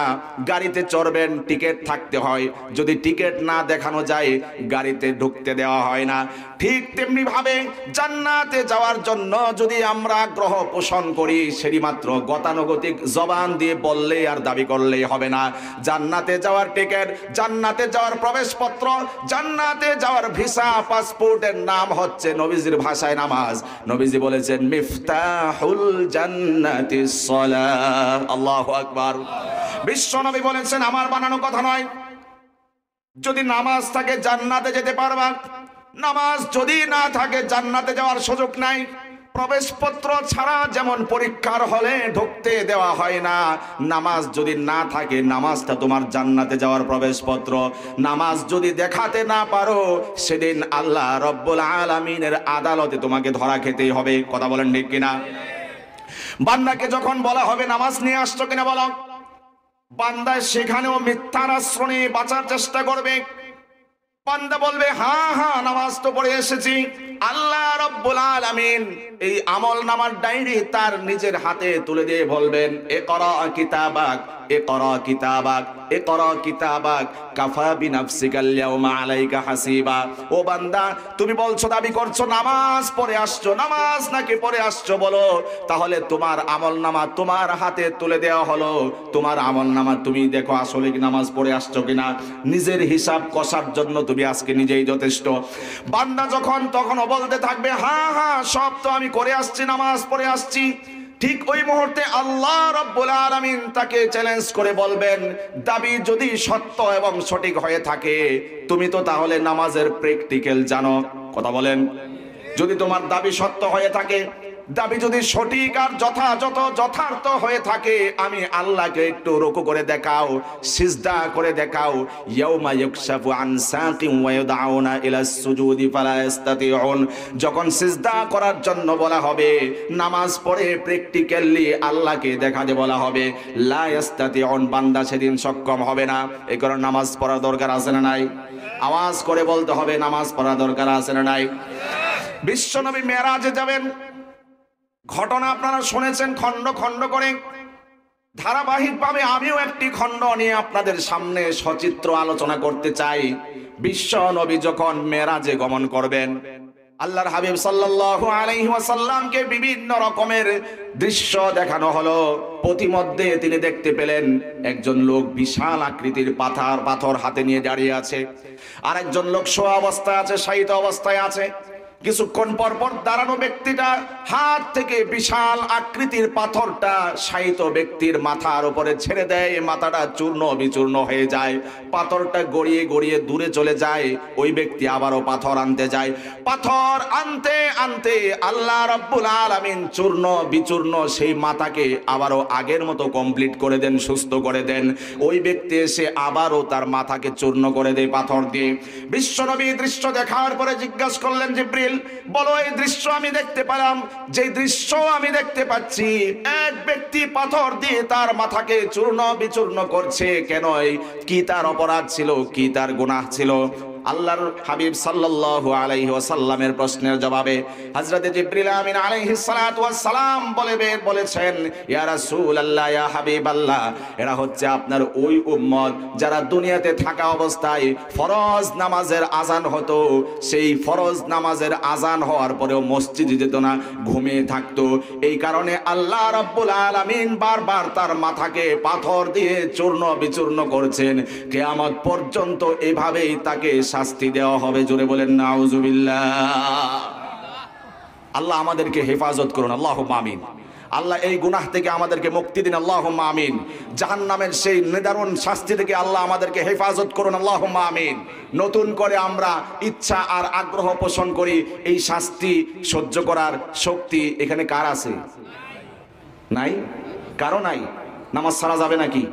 গাড়িতে চড়বেন, টিকিট থাকতে হয়, যদি টিকিট না দেখানো যায় গাড়িতে ঢুকতে দেওয়া হয় না। ঠিক তেমনি ভাবে জান্নাতে যাওয়ার জন্য যদি আমরা আগ্রহ পোষণ করি, সেটি মাত্র গতানুগতিক জবান দিয়ে বললেই আর দাবি করলেই হবে না। জান্নাতে যাওয়ার টিকিট, জান্নাতে যাওয়ার প্রবেশপত্র, জান্নাতে যাওয়ার ভিসা, পাসপোর্টের নাম হচ্ছে নবীজির ভাষায় নামাজ। নবীজি বলেছেন, মিফতাহুল জান্নাতিস সালাহ। আল্লাহু আকবার। বিশ্ব নবী বলেছেন, আমার বানানো কথা নয়। যদি নামাজ থাকে জান্নাতে যেতে পারবা, নামাজ যদি না থাকে জান্নাতে যাওয়ার সুযোগ নাই। প্রবেশপত্র ছাড়া যেমন পরীক্ষার হলে ঢুকতে দেওয়া হয় না, নামাজ যদি না থাকে, নামাজটা তোমার জান্নাতে যাওয়ার প্রবেশপত্র। নামাজ যদি দেখাতে না পারো, সেদিন আল্লাহ রব্বুল আলামিনের আদালতে তোমাকে ধরা খেতেই হবে। কথা বলেন ঠিক কিনা? বান্দাকে যখন বলা হবে নামাজ নিয়ে আসছো কিনা বলো, বান্দা সেখানেও মিথ্যার আশ্রয়ে বাঁচার চেষ্টা করবে। বান্দা বলবে, হ্যাঁ হ্যাঁ নামাজ তো পড়ে এসেছি। আল্লাহ রাব্বুল আলামিন এই আমল নামার ডায়েরি তার নিজের হাতে তুলে দিয়ে বলবেন, ইকরা কিতাবাক, ইকরা কিতাবাক, ইকরা কিতাবাক কাফা বিনাফসিকা আল-ইয়াওমা আলাইকা হাসিবা। ও বান্দা, তুমি বলছো, দাবি করছো নামাজ পড়ে আসছো, নামাজ নাকি পড়ে আসছো বলো, তাহলে তোমার আমল নামা তোমার হাতে তুলে দেওয়া হলো। তোমার আমল নামা তুমি দেখো আসলে কি নামাজ পড়ে আসছো কিনা। নিজের হিসাব কষার জন্য তুমি আজকে নিজেই যথেষ্ট। বান্দা যখন তখন বলতে থাকবে, হ্যাঁ হ্যাঁ সব তো আমি করে আসছি, নামাজ পড়ে আসছি। ঠিক ওই মুহূর্তে আল্লাহ রাব্বুল আলামিন তাকে চ্যালেঞ্জ করে বলবেন, দাবি যদি সত্য এবং সঠিক হয়ে থাকে, তুমি তো তাহলে নামাজের প্র্যাকটিক্যাল জানো। কথা বলেন, যদি তোমার দাবি সত্য হয়ে থাকে, দাবি যদি সঠিক আর যথার্থ হয়ে থাকে, আমি আল্লাহকে একটু রুকু করে দেখাও, সিজদা করে দেখাও। ইয়াউমা ইউকশাফু আন সাকিন ওয়া ইউদআউনা ইলা সুজুদি ফালা ইস্তাতিউন। যখন সিজদা করার জন্য বলা হবে, নামাজ পড়ে প্র্যাকটিক্যালি আল্লাহকে দেখাতে বলা হবে, লা ইস্তাতিউন, বান্দা সেদিন সক্ষম হবে না। এই কারণে নামাজ পড়ার দরকার আছে না নাই? আওয়াজ করে বলতে হবে, নামাজ পড়ার দরকার আছে না নাই? বিশ্বনবী মেরাজে যাবেন, ঘটনা আপনারা শুনেছেন খণ্ড খণ্ড করে। ধারাবাহিকভাবে আমিও একটি খণ্ড নিয়ে আপনাদের সামনে সচিত্র আলোচনা করতে চাই। বিশ্ব নবী যখন মেরাজে গমন করবেন, আল্লাহর হাবিব সাল্লাল্লাহু আলাইহি ওয়াসাল্লামকে বিভিন্ন রকমের দৃশ্য দেখানো হলো। প্রতিমধ্যে তিনি দেখতে পেলেন একজন লোক বিশাল আকৃতির পাথর হাতে নিয়ে দাঁড়িয়ে আছে, আর একজন লোক শোয়া অবস্থায় আছে, শায়িত অবস্থায় আছে। কিছুক্ষণ পর পর দাঁড়ানো ব্যক্তিটা হাত থেকে বিশাল আকৃতির পাথরটা শায়িত ব্যক্তির মাথার উপরে ছেড়ে দেয়। মাথাটা চূর্ণ বিচূর্ণ হয়ে যায়, পাথরটা গড়িয়ে গড়িয়ে দূরে চলে যায়। ওই ব্যক্তি আবারও পাথর আনতে যায়। পাথর আনতে আনতে আল্লাহ রাব্বুল আলামিন চূর্ণ বিচূর্ণ সেই মাথাকে আবারও আগের মতো কমপ্লিট করে দেন, সুস্থ করে দেন। ওই ব্যক্তি এসে আবারও তার মাথাকে চূর্ণ করে দেয় পাথর দিয়ে। বিশ্বনবী দৃশ্য দেখার পরে জিজ্ঞাসা করলেন, জিবরিল বলো, এই দৃশ্য আমি দেখতে পেলাম, যে দৃশ্য আমি দেখতে পাচ্ছি, এক ব্যক্তি পাথর দিয়ে তার মাথাকে চূর্ণ বিচূর্ণ করছে, কেন? কি তার অপরাধ ছিল, কি তার গুনাহ ছিল? আল্লাহর হাবিব সাল্লাল্লাহু আলাইহি ওয়াসাল্লামের প্রশ্নের জবাবে হযরত জিবরিল আমিন আলাইহিস সালাতু ওয়াস সালাম বলেছেন, ইয়া রাসূলুল্লাহ, ইয়া হাবিবাল্লাহ, এরা হচ্ছে আপনার ওই উম্মত যারা দুনিয়াতে থাকা অবস্থায় ফরজ নামাজের আজান হতো, সেই ফরজ নামাজের আজান হওয়ার পরেও মসজিদে যেত না, ঘুমিয়ে থাকতো। এই কারণে আল্লাহ রাব্বুল আলামিন বারবার তার মাথাকে পাথর দিয়ে চূর্ণ বিচূর্ণ করছেন। কিয়ামত পর্যন্ত এভাবেই তাকে শাস্তি দেওয়া হবে। জোরে বলেন নাউজুবিল্লাহ। আল্লাহ আমাদেরকে হেফাজত করুন, আল্লাহুম্মা আমিন। আল্লাহ এই গুনাহ থেকে আমাদেরকে মুক্তি দিন, আল্লাহুম্মা আমিন। জাহান্নামের সেই নিদারুণ শাস্তি থেকে আল্লাহ আমাদেরকে হেফাজত করুন, আল্লাহুম্মা আমিন। নতুন করে আমরা ইচ্ছা আর আগ্রহ পোষণ করি, এই শাস্তি সহ্য করার শক্তি এখানে কার আছে? নাই, কারো নাই। নামাজ ছাড়া যাবে নাকি?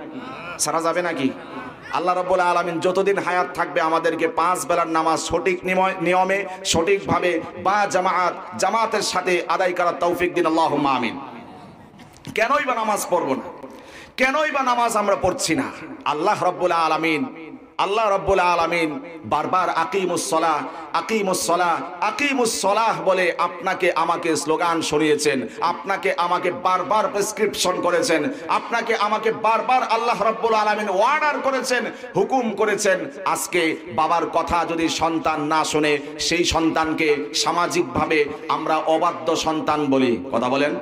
ছাড়া যাবে নাকি? আল্লাহ রাব্বুল আলামিন যতদিন হায়াত থাকবে আমাদেরকে 5 বেলার নামাজ সঠিক নিয়মে সঠিকভাবে বা জামাতের সাথে আদায় করার তৌফিক দিন, আল্লাহুম্মা আমিন। কেনই বা নামাজ পড়ব না? কেনই বা নামাজ আমরা পড়ছি না? আল্লাহ রাব্বুল আলামিন বারবার আকিমুস সালাহ বলে আপনাকে আমাকে স্লোগান শুনিয়েছেন, আপনাকে আমাকে বারবার প্রেসক্রিপশন করেছেন, আপনাকে আমাকে বারবার আল্লাহ রাব্বুল আলামিন অর্ডার করেছেন, হুকুম করেছেন। আজকে বাবার কথা যদি সন্তান না শুনে, সেই সন্তানকে সামাজিকভাবে আমরা অবাধ্য সন্তান বলি। কথা বলেন।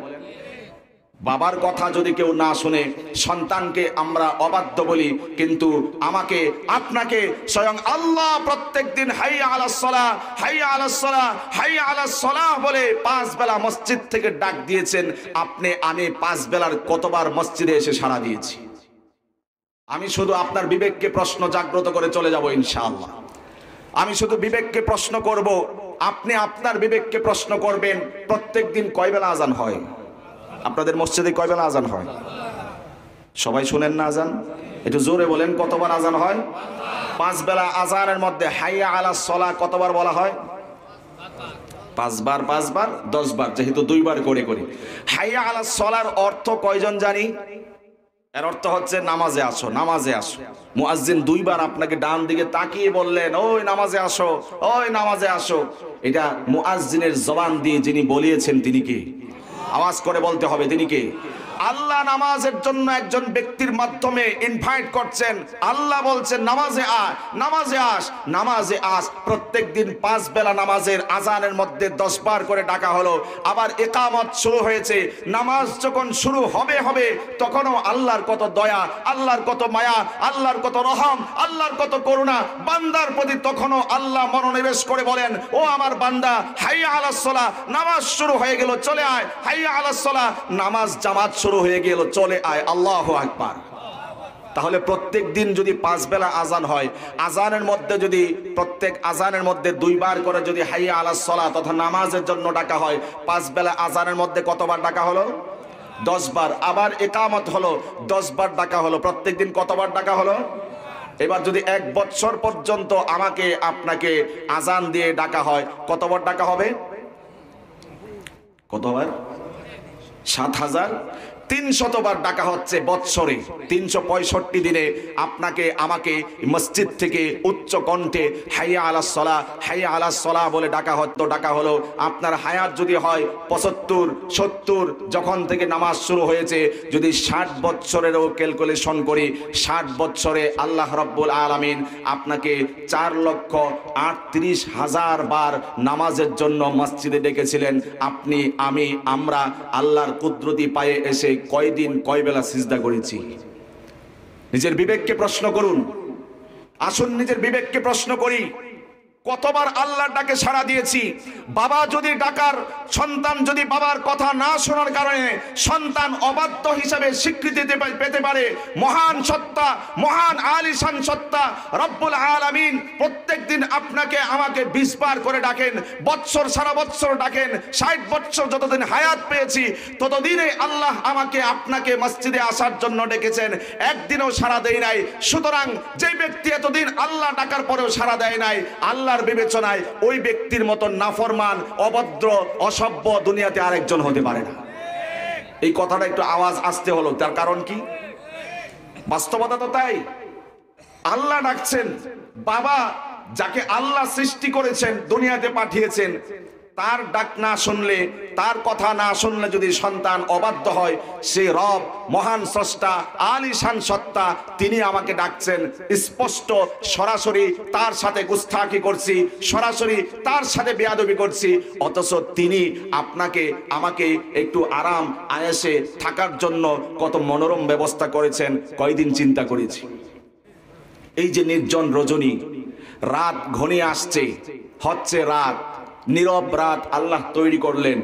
বাবার কথা যদি কেউ না শুনে, সন্তানকে আমরা অবাধ্য বলি। কিন্তু আমাকে আপনাকে স্বয়ং আল্লাহ প্রত্যেকদিন হাইয়া আলাস সালাহ, হাইয়া আলাস সালাহ, হাইয়া আলাস সালাহ বলে 5 বেলা মসজিদ থেকে ডাক দিয়েছেন। আমি 5 বেলার কতবার মসজিদে এসে সাড়া দিয়েছি? আমি শুধু আপনার বিবেককে প্রশ্ন জাগ্রত করে চলে যাব ইনশাআল্লাহ। আমি শুধু বিবেককে প্রশ্ন করব, আপনি আপনার বিবেককে প্রশ্ন করবেন, প্রত্যেকদিন কয় বেলা আজান হয়? আপনাদের মসজিদে কয় বেলা আজান হয়? সবাই শুনেন না আজান? একটু জোরে বলেন, কতবার আজান হয়? 5 বেলা আজানের মধ্যে হাইয়া আলাস সালাহ কতবার বলা হয়? 5 বার, 10 বার, যেহেতু 2 বার করে হাইয়া আলাস সালাহর অর্থ কয়জন জানি? এর অর্থ হচ্ছে নামাজে আসো, নামাজে আসো। মুয়াজ্জিন 2 বার আপনাকে ডান দিকে তাকিয়ে বললেন, ওই নামাজে আসো, ওই নামাজে আসো। এটা মুয়াজ্জিনের জবান দিয়ে যিনি বলিয়েছেন তিনি কে? আওয়াজ করে বলতে হবে, তিনি কে? আল্লাহ নামাজের জন্য একজন ব্যক্তির মাধ্যমে ইনভাইট করছেন। আল্লাহ বলছেন, নামাজে আয়, নামাজে আস, নামাজে আস। প্রত্যেকদিন 5 বেলা নামাজের আজানের মধ্যে 10 বার করে ডাকা হলো। আবার ইকামত শুরু হয়েছে। নামাজ যখন শুরু হবে তখনও আল্লাহর কত দয়া, আল্লাহর কত মায়া, আল্লাহর কত রহম, আল্লাহর কত করুণা বান্দার প্রতি। তখনও আল্লাহ মনোনিবেশ করে বলেন, ও আমার বান্দা, হাইয়া আলাস সালাহ, নামাজ শুরু হয়ে গেল, চলে আয়। হাইয়া আলাস সালাহ, নামাজ জামাত শুরু হয়ে গেল, চলে আয়। আল্লাহু আকবার। তাহলে প্রত্যেক দিন যদি 5 বেলা আজান হয়, আজানের মধ্যে যদি প্রত্যেক আজানের মধ্যে 2 বার করে যদি হাইয়া আলাস সালাহ তথা নামাজের জন্য ডাকা হয়, 5 বেলা আজানের মধ্যে কতবার ডাকা হলো? 10 বার। আবার ইকামত হলো, 10 বার ডাকা হলো। প্রত্যেক দিন কতবার ডাকা হলো? এবার যদি 1 বছর পর্যন্ত আমাকে আপনাকে আজান দিয়ে ডাকা হয়, কতবার ডাকা হবে? কতবার? 7000 300 বার ডাকা হচ্ছে বৎসরে, 365 দিনে আপনাকে আমাকে মসজিদ থেকে উচ্চ কণ্ঠে হাইয়া আলাস সালাহ, হাইয়া আলাস সালাহ বলে ডাকা হলো। আপনার হায়াত যদি হয় 75, 70, যখন থেকে নামাজ শুরু হয়েছে, যদি 60 বৎসরেরও ক্যালকুলেশন করি, 60 বৎসরে আল্লাহ রাব্বুল আলামিন আপনাকে 4,38,000 বার নামাজের জন্য মসজিদে ডেকেছিলেন। আপনি, আমি, আমরা আল্লাহর কুদরতি পায়ে এসে কয়দিন কয় বেলা সিজদা করেছি? নিজের বিবেককে প্রশ্ন করুন। আসুন নিজের বিবেককে প্রশ্ন করি, কতবার আল্লাহর ডাকে সাড়া দিয়েছি? বাবা যদি ডাকার, সন্তান যদি বাবার কথা না শোনার কারণে সন্তান অবাধ্য হিসাবে স্বীকৃতি পেতে পারে, মহান সত্তা, মহান আলিশান সত্তা রব্বুল আলামিন প্রত্যেকদিন আপনাকে আমাকে 20 বার করে ডাকেন, বৎসর সারা বৎসর ডাকেন। 60 বৎসর যতদিন হায়াত পেয়েছি ততদিনে আল্লাহ আমাকে আপনাকে মসজিদে আসার জন্য ডেকেছেন, একদিনও সাড়া দেয় নাই। সুতরাং যে ব্যক্তি এতদিন আল্লাহ ডাকার পরেও সাড়া দেয় নাই, আল্লাহর বিবেচনায় ওই ব্যক্তির মতো নাফরমান, অভদ্র, অসভ্য দুনিয়াতে আরেকজন হতে পারে না। এই কথাটা একটু আওয়াজ আসতে হলো, তার কারণ কি? বাস্তবতা তো তাই। আল্লাহ ডাকছেন, বাবা যাকে আল্লাহ সৃষ্টি করেছেন, দুনিয়াতে পাঠিয়েছেন, তার ডাক না শুনলে, তার কথা না শুনলে যদি সন্তান অবাধ্য হয়, সে রব, মহান স্রষ্টা, আলিশান সত্তা, তিনি আমাকে ডাকছেন। স্পষ্ট সরাসরি তার সাথে গুস্তাখি করছি, সরাসরি তার সাথে বেয়াদবি করছি, অথচ তিনি আপনাকে আমাকে একটু আরাম আয়েশে থাকার জন্য কত মনোরম ব্যবস্থা করেছেন, কয়দিন চিন্তা করেছি। এই যে নির্জন রজনী, রাত ঘনিয়ে আসছে, হচ্ছে রাত, নীরব রাত আল্লাহ তৈরি করলেন।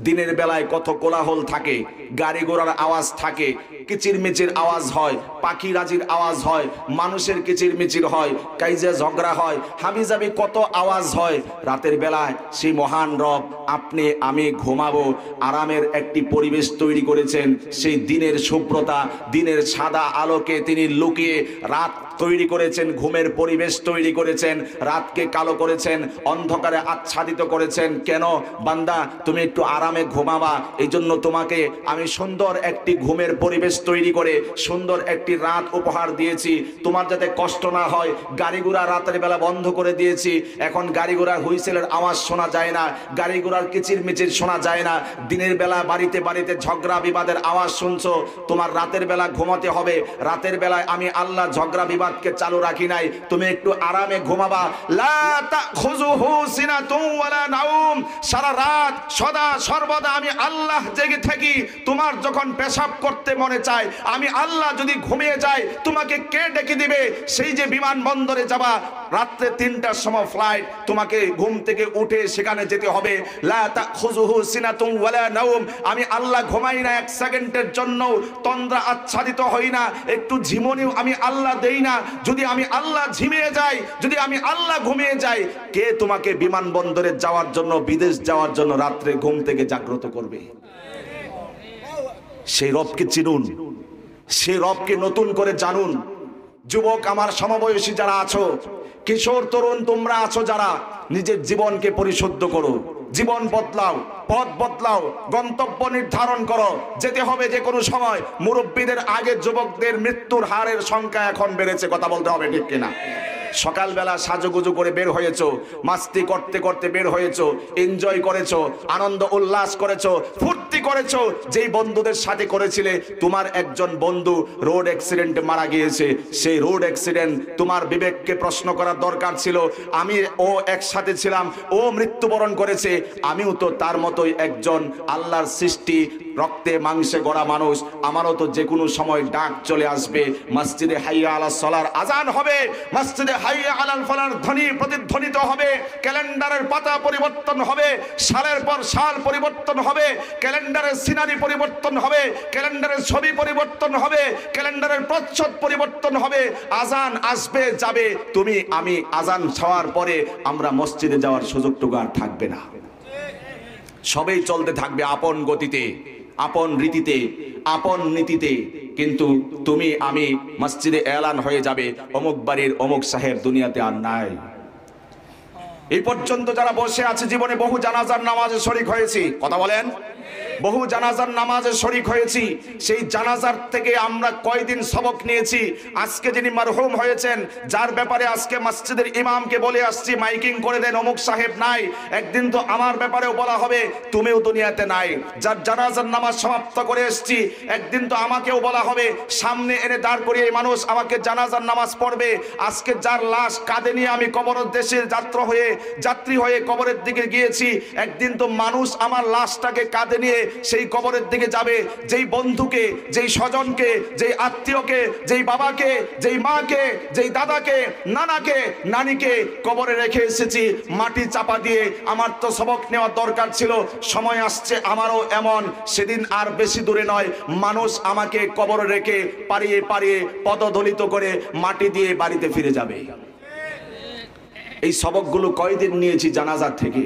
দিনের বেলায় কত কোলাহল থাকে, গাড়ি ঘোড়ার আওয়াজ থাকে, কিচিরমিচির আওয়াজ হয়, পাখি রাজির আওয়াজ হয়, মানুষের কিচিরমিচির হয়, কাইজা ঝগড়া হয়, হাবিজাবি কত আওয়াজ হয়। রাতের বেলায় সেই মহান রব আপনি আমি ঘুমাবো, আরামের একটি পরিবেশ তৈরি করেছেন। সেই দিনের শুভ্রতা, দিনের সাদা আলোকে তিনি লুকিয়ে রাত তৈরি করেছেন, ঘুমের পরিবেশ তৈরি করেছেন, রাতকে কালো করেছেন, অন্ধকারে আচ্ছাদিত করেছেন। কেন? বান্দা তুমি একটু আরামে ঘুমাবা, এই জন্য তোমাকে আমি সুন্দর একটি ঘুমের পরিবেশ তৈরি করে সুন্দর একটি রাত উপহার দিয়েছি, তোমার যাতে কষ্ট না হয়। গাড়ি ঘোড়া রাতের বেলা বন্ধ করে দিয়েছি, এখন গাড়ি ঘোড়ার হুইসেলের আওয়াজ শোনা যায় না, গাড়ি ঘোড়ার কিচির মিচির শোনা যায় না। দিনের বেলা বাড়িতে বাড়িতে ঝগড়া বিবাদের আওয়াজ শুনছো, তোমার রাতের বেলা ঘুমাতে হবে। রাতের বেলায় আমি আল্লাহ ঝগড়া বিবাদকে চালু রাখি নাই, তুমি একটু আরামে ঘুমাবা। লা তাখুযুহু সিনাতুন ওয়ালা নাওম, সারা রাত সদা সর্বদা আমি আল্লাহ জেগে থাকি। তোমার যখন পেশাব করতে মনে চায়, আমি আল্লাহ যদি ঘুমিয়ে যাই, তোমাকে কে ডেকে দিবে? সেই যে বিমানবন্দরে যাবা, রাত্রে 3টার সময় ফ্লাইট, তোমাকে ঘুম থেকে উঠে সেখানে যেতে হবে। লা তাখুযুহু সিনাতুন ওয়ালা নাওম, আমি আল্লাহ ঘুমাই না এক সেকেন্ডের জন্য, তন্দ্রা আচ্ছাদিত হই না, একটু ঝিমনিও আমি আল্লাহ দেই না। যদি আমি আল্লাহ ঝিমিয়ে যাই, যদি আমি আল্লাহ ঘুমিয়ে যাই, কে তোমাকে বিমানবন্দরে যাওয়ার জন্য, বিদেশ যাওয়ার জন্য রাত্রে ঘুম থেকে জাগ্রত করবে? সেই রবকে চিনুন, সেই রবকে নতুন করে জানুন। যুবক আমার সমবয়সী যারা আছো, কিশোর তরুণ তোমরা আছো যারা, নিজের জীবনকে পরিশুদ্ধ করো, জীবন বদলাও, পথ বদলাও, গন্তব্য নির্ধারণ করো। যেতে হবে যে কোনো সময়। মুরব্বীদের আগে যুবকদের মৃত্যুর হারের সংখ্যা এখন বেড়েছে, কথা বলতে হবে, ঠিক কিনা? সকালবেলা সাজুগুজু করে বের হয়েছো, মাস্তি করতে করতে বের হয়েছো, এনজয় করেছো, আনন্দ উল্লাস করেছো, ফুর্তি করেছো। যেই বন্ধুদের সাথে করেছিলে, তোমার একজন বন্ধু রোড অ্যাক্সিডেন্টে মারা গিয়েছে। সেই রোড অ্যাক্সিডেন্ট তোমার বিবেককে প্রশ্ন করার দরকার ছিল। আমি ও একসাথে ছিলাম, ও মৃত্যুবরণ করেছে, আমিও তো তার মতোই একজন আল্লাহর সৃষ্টি, রক্তে মাংসে গড়া মানুষ, আমারও তো যে কোনো সময় ডাক চলে আসবে। মসজিদে হাইয়া আলাস সালার আজান হবে, মসজিদে হাইয়া আলাল ফালার ধ্বনি প্রতিধ্বনিত হবে, ক্যালেন্ডারের পাতা পরিবর্তন হবে, সালের পর সাল পরিবর্তন হবে, ক্যালেন্ডারের সিনারি পরিবর্তন হবে, ক্যালেন্ডারের ছবি পরিবর্তন হবে, ক্যালেন্ডারের প্রচ্ছদ পরিবর্তন হবে। আজান আসবে যাবে, তুমি আমি আজান ছাওয়ার পরে আমরা মসজিদে যাওয়ার সুযোগটুকু আর থাকবে না। সবেই চলতে থাকবে আপন গতিতে, আপন রীতিতে, আপন নীতিতে। কিন্তু তুমি আমি মসজিদে এলান হয়ে যাবে, অমুক বাড়ির অমুক সাহেব দুনিয়াতে আর নাই। এই পর্যন্ত যারা বসে আছে, জীবনে বহু জানাজার নামাজে শরীক হয়েছি, কথা বলেন। বহু জানাজার নামাজে শরীক হয়েছি, সেই জানাজার থেকে আমরা কয়দিন সবক নিয়েছি। আজকে যিনি মারহুম হয়েছেন, যার ব্যাপারে আজকে মসজিদের ইমামকে বলে আসছি মাইকিং করে দেন, অমুক সাহেব নাই, একদিন তো আমার ব্যাপারেও বলা হবে তুমিও দুনিয়াতে নাই। যার জানাজার নামাজ সমাপ্ত করে এসছি, একদিন তো আমাকেও বলা হবে, সামনে এনে দাঁড় করিয়ে এই মানুষ আমাকে জানাজার নামাজ পড়বে। আজকে যার লাশ কাঁধে নিয়ে আমি কবরের দেশের যাত্রী হয়ে কবরের দিকে গিয়েছি, একদিন তো মানুষ আমার লাশটাকে কাঁধে নিয়ে সেই কবরের দিকে যাবে। যেই বন্ধুকে, যেই স্বজনকে, যেই আত্মীয়কে, যেই বাবাকে, যেই মাকে, যেই দাদাকে, নানাকে, নানিকে কবরে রেখে এসেছি মাটি চাপা দিয়ে। আমার তো সবক নেওয়ার দরকার ছিল, সময় আসছে আমারও এমন, সেদিন আর বেশি দূরে নয়, মানুষ আমাকে কবরে রেখে পারিয়ে পারিয়ে পদদলিত করে মাটি দিয়ে বাড়িতে ফিরে যাবে। এই সবকগুলো কয়দিন নিয়েছি জানাজার থেকে।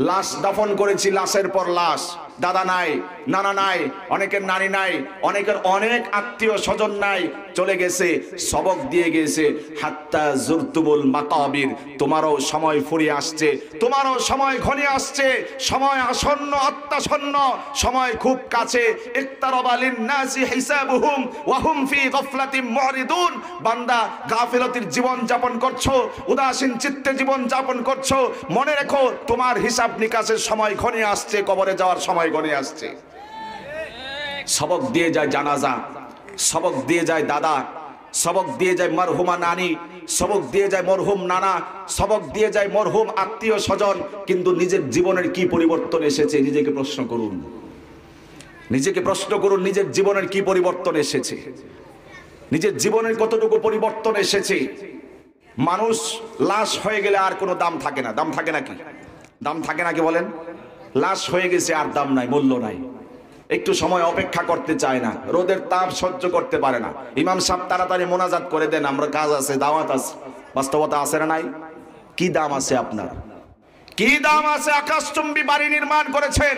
লাশ দাফন করেছি, লাশের পর লাশ, দাদা নাই, নানা নাই, অনেকের নানি নাই, অনেকের অনেক আত্মীয় স্বজন নাই, চলে গেছে, সবক দিয়ে গেছে। হাত্তা জুরতুমুল মাকাবির, তোমারও সময় ফুরিয়ে আসছে, তোমারও সময় ঘনিয়ে আসছে, সময় আসন্ন, অত্যাসন্ন, সময় খুব কাছে। ইকতারাবা লিন-নাসি হিসাবুহুম ওয়া হুম ফি গাফলাতিন মুরিদুন। বান্দা, গাফিলতির জীবন যাপন করছো, উদাসীন চিত্তে জীবন যাপন করছো, মনে রেখো তোমার হিসাব নিকাশের সময় ঘনিয়ে আসছে, কবরে যাওয়ার সময় ঘনিয়ে আসছে। সবক দিয়ে যায় জানাজা, সবক দিয়ে যায় দাদা, সবক দিয়ে যায় মরহুমা নানি, সবক দিয়ে যায় মরহুম নানা, সবক দিয়ে যায় মরহুম আত্মীয় স্বজন। কিন্তু নিজের জীবনের কি পরিবর্তন এসেছে নিজেকে প্রশ্ন করুন, নিজেকে প্রশ্ন করুন, নিজের জীবনের কি পরিবর্তন এসেছে, নিজের জীবনের কতটুকু পরিবর্তন এসেছে। মানুষ লাশ হয়ে গেলে আর কোনো দাম থাকে না। দাম থাকে নাকি? দাম থাকে নাকি বলেন? লাশ হয়ে গেছে আর দাম নাই, মূল্য নাই। একটু সময় অপেক্ষা করতে চায় না, রোদের তাপ সহ্য করতে পারে না। ইমাম সাহেব তাড়াতাড়ি মোনাজাত করে দেন, আমরা কাজ আছে, দাওয়াত আছে। বাস্তবতা আছে না নাই? কি দাম আছে আপনার? কি দাম আছে? আকাশচুম্বী বাড়ি নির্মাণ করেছেন,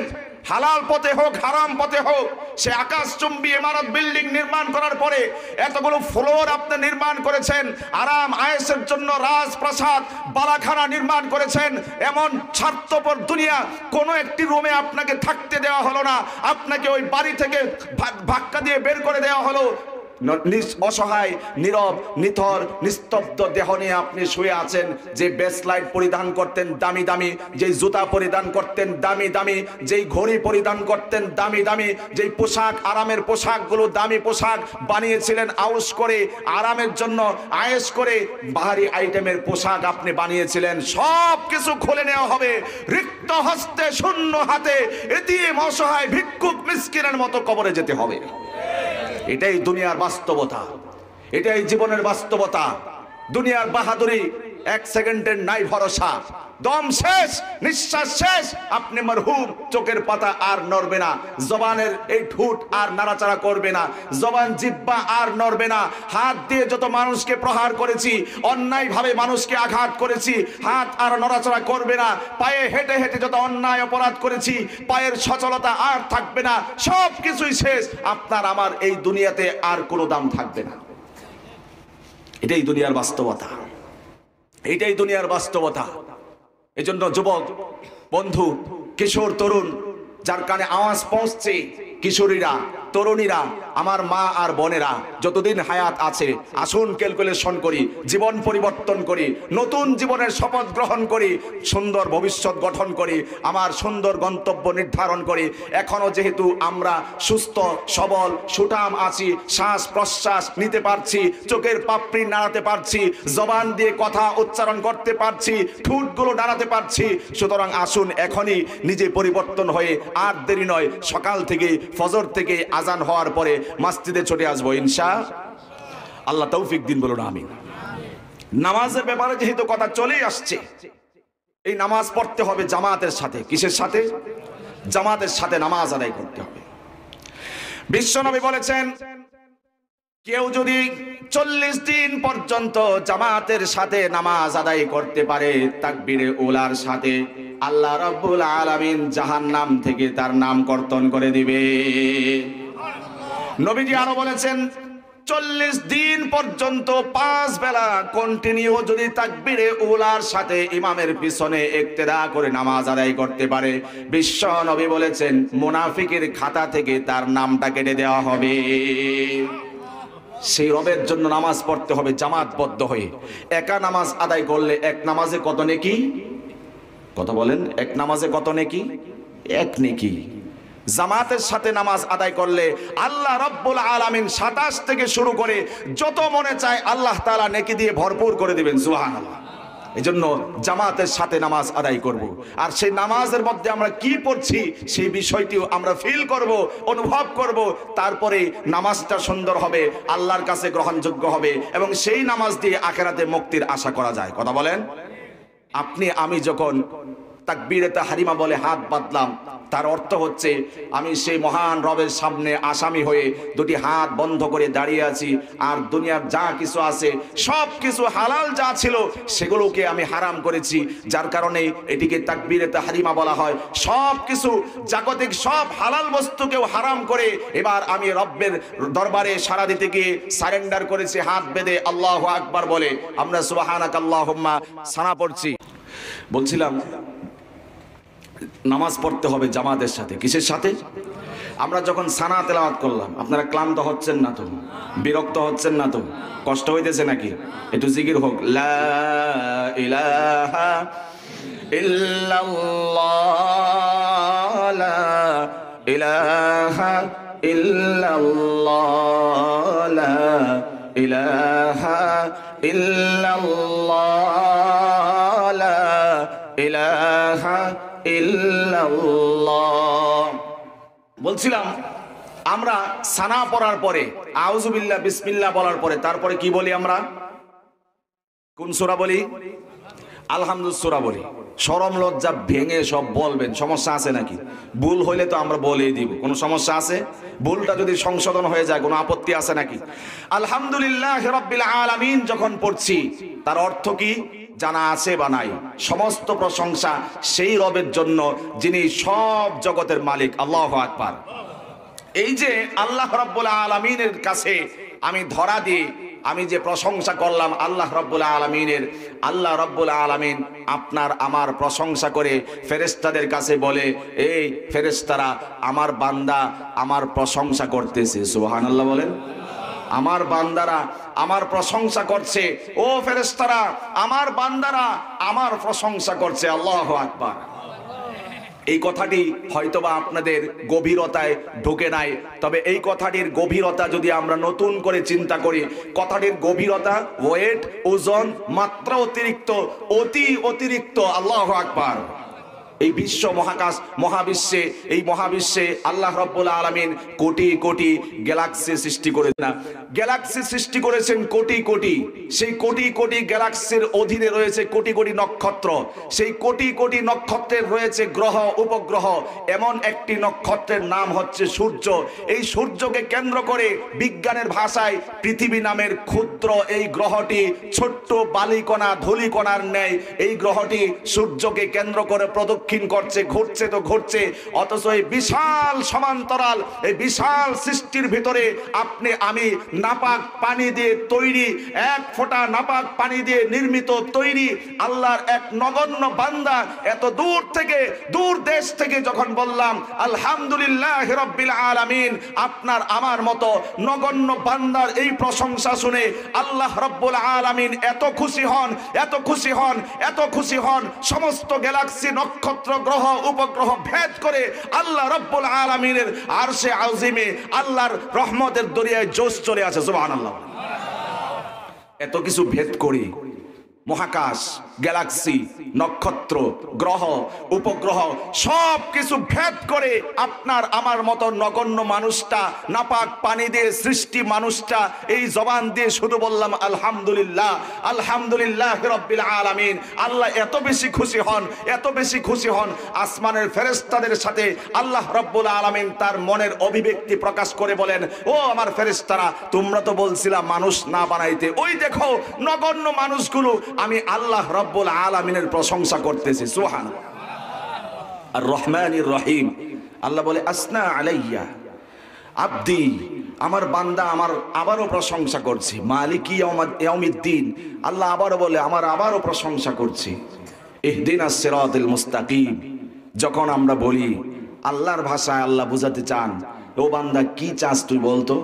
হালাল পথে হোক হারাম পথে হোক, সে আকাশচুম্বী ইমারত বিল্ডিং নির্মাণ করার পরে এতগুলো ফ্লোর আপনি নির্মাণ করেছেন, আরাম আয়েশের জন্য রাজপ্রাসাদ বালাখানা নির্মাণ করেছেন। এমন স্বার্থপর দুনিয়া কোনো একটি রুমে আপনাকে থাকতে দেওয়া হলো না, আপনাকে ওই বাড়ি থেকে ধাক্কা দিয়ে বের করে দেওয়া হলো। অসহায়, নীরব, নিথর, নিস্তব্ধ দেহ নিয়ে আপনি শুয়ে আছেন। যে বেসলাইট পরিধান করতেন দামি দামি, যেই জুতা পরিধান করতেন দামি দামি, যেই ঘড়ি পরিধান করতেন দামি দামি, যেই পোশাক, আরামের পোশাকগুলো দামি পোশাক বানিয়েছিলেন আউশ করে, আরামের জন্য আয়েশ করে বাহারি আইটেমের পোশাক আপনি বানিয়েছিলেন, সব কিছু খুলে নেওয়া হবে। রিক্ত হস্তে, শূন্য হাতে, এতিম অসহায় ভিক্ষুক মিসকিনের মতো কবরে যেতে হবে। এটাই দুনিয়ার বাস্তবতা, এটাই জীবনের বাস্তবতা। দুনিয়ার বাহাদুরি, এক সেকেন্ডের নাই ভরসা, দম শেষ, নিঃশ্বাস শেষ, আপনি মরহুম, চোখের পাতা আর নড়বে না, জবানের এই ঠোঁট আর নাড়াচাড়া করবে না, জবান জিহ্বা আর নড়বে না। হাত দিয়ে যত মানুষকে প্রহার করেছি, অন্যায়ভাবে মানুষকে আঘাত করেছি, হাত আর নড়াচড়া করবে না। পায়ে হেঁটে হেঁটে যত অন্যায় অপরাধ করেছি, পায়ের সচলতা আর থাকবে না, সব কিছুই শেষ। আপনার আমার এই দুনিয়াতে আর কোনো দাম থাকবে না। এটাই দুনিয়ার বাস্তবতা, এটাই দুনিয়ার বাস্তবতা। এজন্য যুবক বন্ধু, কিশোর তরুণ, যার কানে আওয়াজ পৌঁছছে, কিশোরীরা, তরুণীরা, আমার মা আর বোনেরা, যতদিন হায়াত আছে আসুন ক্যালকুলেশন করি, জীবন পরিবর্তন করি, নতুন জীবনের শপথ গ্রহণ করি, সুন্দর ভবিষ্যৎ গঠন করি, আমার সুন্দর গন্তব্য নির্ধারণ করি। এখনো যেহেতু আমরা সুস্থ সবল সুঠাম আছি, শ্বাস প্রশ্বাস নিতে পারছি, চোখের পাপড়ি নাড়াতে পারছি, জবান দিয়ে কথা উচ্চারণ করতে পারছি, ঠোঁটগুলো নাড়াতে পারছি, সুতরাং আসুন এখনই নিজে পরিবর্তন হয়ে, আর দেরি নয়, সকাল থেকে ফজর থেকে আজান হওয়ার পরে মসজিদে ছুটে আসবো ইনশাআল্লাহ। তৌফিক দিন, বলুন আমিন। নামাজের ব্যাপারে যেহেতু কথা চলেই আসছে, এই নামাজ পড়তে হবে জামাতের সাথে। কিসের সাথে? জামাতের সাথে নামাজ আদায় করতে হবে। বিশ্বনবী বলেছেন, কেউ যদি 40 দিন পর্যন্ত জামাতের সাথে নামাজ আদায় করতে পারে তাকবীরে উলার সাথে, আল্লাহ রাব্বুল আলামিন জাহান্নাম থেকে তার নাম কর্তন করে দিবে। নবীজি আরো বলেছেন, 40 দিন পর্যন্ত 5 বেলা কন্টিনিউ যদি তাকবীরে উলার সাথে ইমামের পিছনে ইক্তেদা করে নামাজ আদায় করতে পারে, বিশ্ব নবী বলেছেন মুনাফিকের খাতা থেকে তার নামটা কেটে দেওয়া হবে। সেই রবের জন্য নামাজ পড়তে হবে জামাতবদ্ধ হয়ে। একা নামাজ আদায় করলে এক নামাজে কত নেকি? কথা বলেন, এক নামাজে কত নেকি? 1 নেকি। জামাতের সাথে নামাজ আদায় করলে আল্লাহ রাব্বুল আলামিন 27 থেকে শুরু করে যত মনে চায় আল্লাহ তাআলা নেকি দিয়ে ভরপুর করে দিবেন। সুবহানাল্লাহ। এজন্য জামাতের সাথে নামাজ আদায় করব। আর সেই নামাজের মধ্যে আমরা কি পড়ছি সেই বিষয়টিও আমরা ফিল করব, অনুভব করব। তারপরে নামাজটা সুন্দর হবে, আল্লাহর কাছে গ্রহণযোগ্য হবে এবং সেই নামাজ দিয়ে আখিরাতে মুক্তির আশা করা যায়। কথা বলেন। আপনি আমি যখন তাকবীরে তাহরিমা বলে হাত বাঁধলাম, তার অর্থ হচ্ছে আমি সেই মহান রবের সামনে আসামি হয়ে দুটি হাত বন্ধ করে দাঁড়িয়ে আছি। আর দুনিয়ার যা কিছু আছে সব কিছু হালাল যা ছিল সেগুলোকে আমি হারাম করেছি, যার কারণে এটিকে তাকবীরে তাহরিমা বলা হয়। সব কিছু জাগতিক সব হালাল বস্তুকেও হারাম করে এবার আমি রব্বের দরবারে সাড়া দিতে গিয়ে সারেন্ডার করেছি হাত বেঁধে আল্লাহু আকবার বলে। আমরা সুবহানাকাল্লাহুম্মা সানা পড়ছি। বলছিলাম নামাজ পড়তে হবে জামাতের সাথে। কিসের সাথে? আমরা যখন সানা তেলাওয়াত করলাম, আপনারা ক্লান্ত হচ্ছেন না তো? বিরক্ত হচ্ছেন না তো? কষ্ট হইতেছে নাকি? একটু জিকির হোক। লা ইলাহা ইল্লাল্লাহ, লা ইলাহা ইল্লাল্লাহ, লা ইলাহা ইল্লাল্লাহ, লা ইলাহা ইল্লাল্লাহ। বলছিলাম আমরা সানা পড়ার পরে আউযুবিল্লাহ বিসমিল্লাহ বলার পরে তারপরে কি বলি? আমরা কোন সূরা বলি? আলহামদুলিল্লাহ সূরা বলি। শরম লজ্জা ভেঙে সব বলবেন। সমস্যা আছে নাকি? ভুল হইলে তো আমরা বলেই দিব। কোনো সমস্যা আছে? ভুলটা যদি সংশোধন হয়ে যায় কোনো আপত্তি আছে নাকি? আলহামদুলিল্লাহ রাব্বিল আলামিন যখন পড়ছি তার অর্থ কি জানা আছে বা নাই? সমস্ত প্রশংসা সেই রবের জন্য যিনি সব জগতের মালিক। আল্লাহু আকবার। এই যে আল্লাহ রাব্বুল আলামিনের কাছে আমি ধরা দিই, আমি যে প্রশংসা করলাম আল্লাহ রাব্বুল আলামিনের, আল্লাহ রাব্বুল আলামিন আপনার আমার প্রশংসা করে ফেরেশতাদের কাছে বলে, এই ফেরেশতারা আমার বান্দা আমার প্রশংসা করতেছে। সুবহানাল্লাহ বলেন। আমার বান্দারা আমার প্রশংসা করছে। ও ফেরেশতারা, আমার বান্দারা আমার প্রশংসা করছে। আল্লাহু আকবার। এই কথাটি হয়তোবা আপনাদের গভীরতায় ঢুকে নাই, তবে এই কথাটির গভীরতা যদি আমরা নতুন করে চিন্তা করি, কথাটির গভীরতা, ওয়েট, ওজন, মাত্রা অতিরিক্ত, অতি অতিরিক্ত। আল্লাহু আকবার। এই বিশ্ব মহাকাশ মহাবিশ্বে, এই মহাবিশ্বে আল্লাহ রাব্বুল আলামিন কোটি কোটি গ্যালাক্সি সৃষ্টি করেছেন। না, গ্যালাক্সি সৃষ্টি করেছেন কোটি কোটি। সেই কোটি কোটি গ্যালাক্সির অধীনে রয়েছে কোটি কোটি নক্ষত্র। সেই কোটি কোটি নক্ষত্রের রয়েছে গ্রহ উপগ্রহ। এমন একটি নক্ষত্রের নাম হচ্ছে সূর্য। এই সূর্যকে কেন্দ্র করে বিজ্ঞানের ভাষায় পৃথিবী নামের ক্ষুদ্র এই গ্রহটি, ছোট্ট বালিকণা ধূলিকণার ন্যায় এই গ্রহটি সূর্যকে কেন্দ্র করে প্রদক্ষিণ করছে, ঘুরছে তো ঘুরছে। অথচ এই বিশাল সমান্তরাল, এই বিশাল সৃষ্টির ভিতরে আপনি আমি নাপাক পানি দিয়ে তৈরি, এক ফোঁটা নাপাক পানি দিয়ে নির্মিত তৈরি আল্লাহর এক নগণ্য বান্দা। এত দূর থেকে, দূর দেশ থেকে যখন বললাম আলহামদুলিল্লাহ রাব্বিল আলামিন, আপনার আমার মতো নগণ্য বান্দার এই প্রশংসা শুনে আল্লাহ রাব্বুল আলামিন এত খুশি হন, এত খুশি হন, এত খুশি হন। সমস্ত গ্যালাক্সি নক্ষত্র গ্রহ উপগ্রহ ভেদ করে আল্লাহ রাব্বুল আলামিনের আরশে আযিমে আল্লাহর রহমতের দরিয়ায় জোশ চলে আসে। সুবহানাল্লাহ। এত কিছু ভেদ করি, মহাকাশ, গ্যালাক্সি, নক্ষত্র, গ্রহ উপগ্রহ সব কিছু ভেদ করে আপনার আমার মতো নগণ্য মানুষটা, নাপাক পানি দিয়ে সৃষ্টি মানুষটা, এই জবান দিয়ে শুধু বললাম আলহামদুলিল্লাহ, আলহামদুলিল্লাহ রাব্বিল আলামিন। আল্লাহ এত বেশি খুশি হন, এত বেশি খুশি হন, আসমানের ফেরেশতাদের সাথে আল্লাহ রাব্বুল আলামিন তার মনের অভিব্যক্তি প্রকাশ করে বলেন, ও আমার ফেরেশতারা, তোমরা তো বলছিলা মানুষ না বানাইতে, ওই দেখো নগণ্য মানুষগুলো আমি আল্লাহ রাব্বুল আলামিনের প্রশংসা করতেছি। সুবহানাল্লাহ। আর রহমানির রহিম, আল্লাহ বলে আসনা আলাইয়া আব্দি আমার বান্দা আমার আবারও প্রশংসা করছি, মালিকি ইয়াউমিদ্দিন, আল্লাহ আবারও বলে আমার আবারও প্রশংসা করছি। ইহদিনাস সিরাতাল মুস্তাকিম, যখন আমরা বলি আল্লাহর ভাষায় আল্লাহ বুঝাতে চান, ও বান্দা কি চাস তুই বলতো,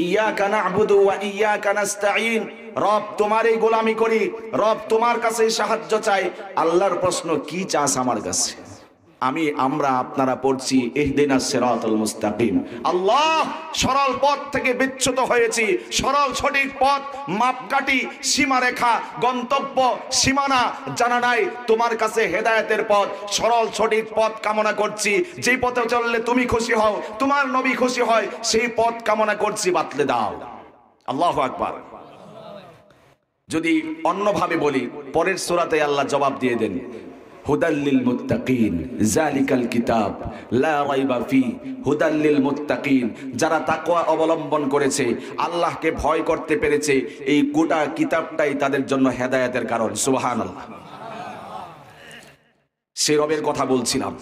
ইয়্যাকা না'বুদু ওয়া ইয়্যাকা নাস্তাঈন, রব তোমারই গোলামি করি, রব তোমার কাছেই সাহায্য চাই। আল্লাহর প্রশ্ন কি চাস আমার কাছে? আমরা আপনারা পড়ছি ইহদিনাস সিরাতাল মুস্তাকিম, আল্লাহ সরল পথ থেকে বিচ্যুত হয়েছি, সরল সঠিক পথ মাপকাঠি সীমারেখা গন্তব্য সীমানা জানা নাই, তোমার কাছে হেদায়েতের পথ সরল সঠিক পথ কামনা করছি, যেই পথে চললে তুমি খুশি হও, তোমার নবী খুশি হয়, সেই পথ কামনা করছি, বাতলে দাও। আল্লাহু আকবার। যদি অন্যভাবে বলি, পরের সূরাতে আল্লাহ জবাব দিয়ে দেন, হুদাল্লিল মুত্তাকিন যালিকাল কিতাব লা রাইবা ফি হুদাল্লিল মুত্তাকিন, যারা তাকওয়া অবলম্বন করেছে, আল্লাহকে ভয় করতে পেরেছে, এই গোটা কিতাবটাই তাদের জন্য হেদায়েতের কারণ। সুবহানাল্লাহ। সেই রবের কথা বলছিলাম,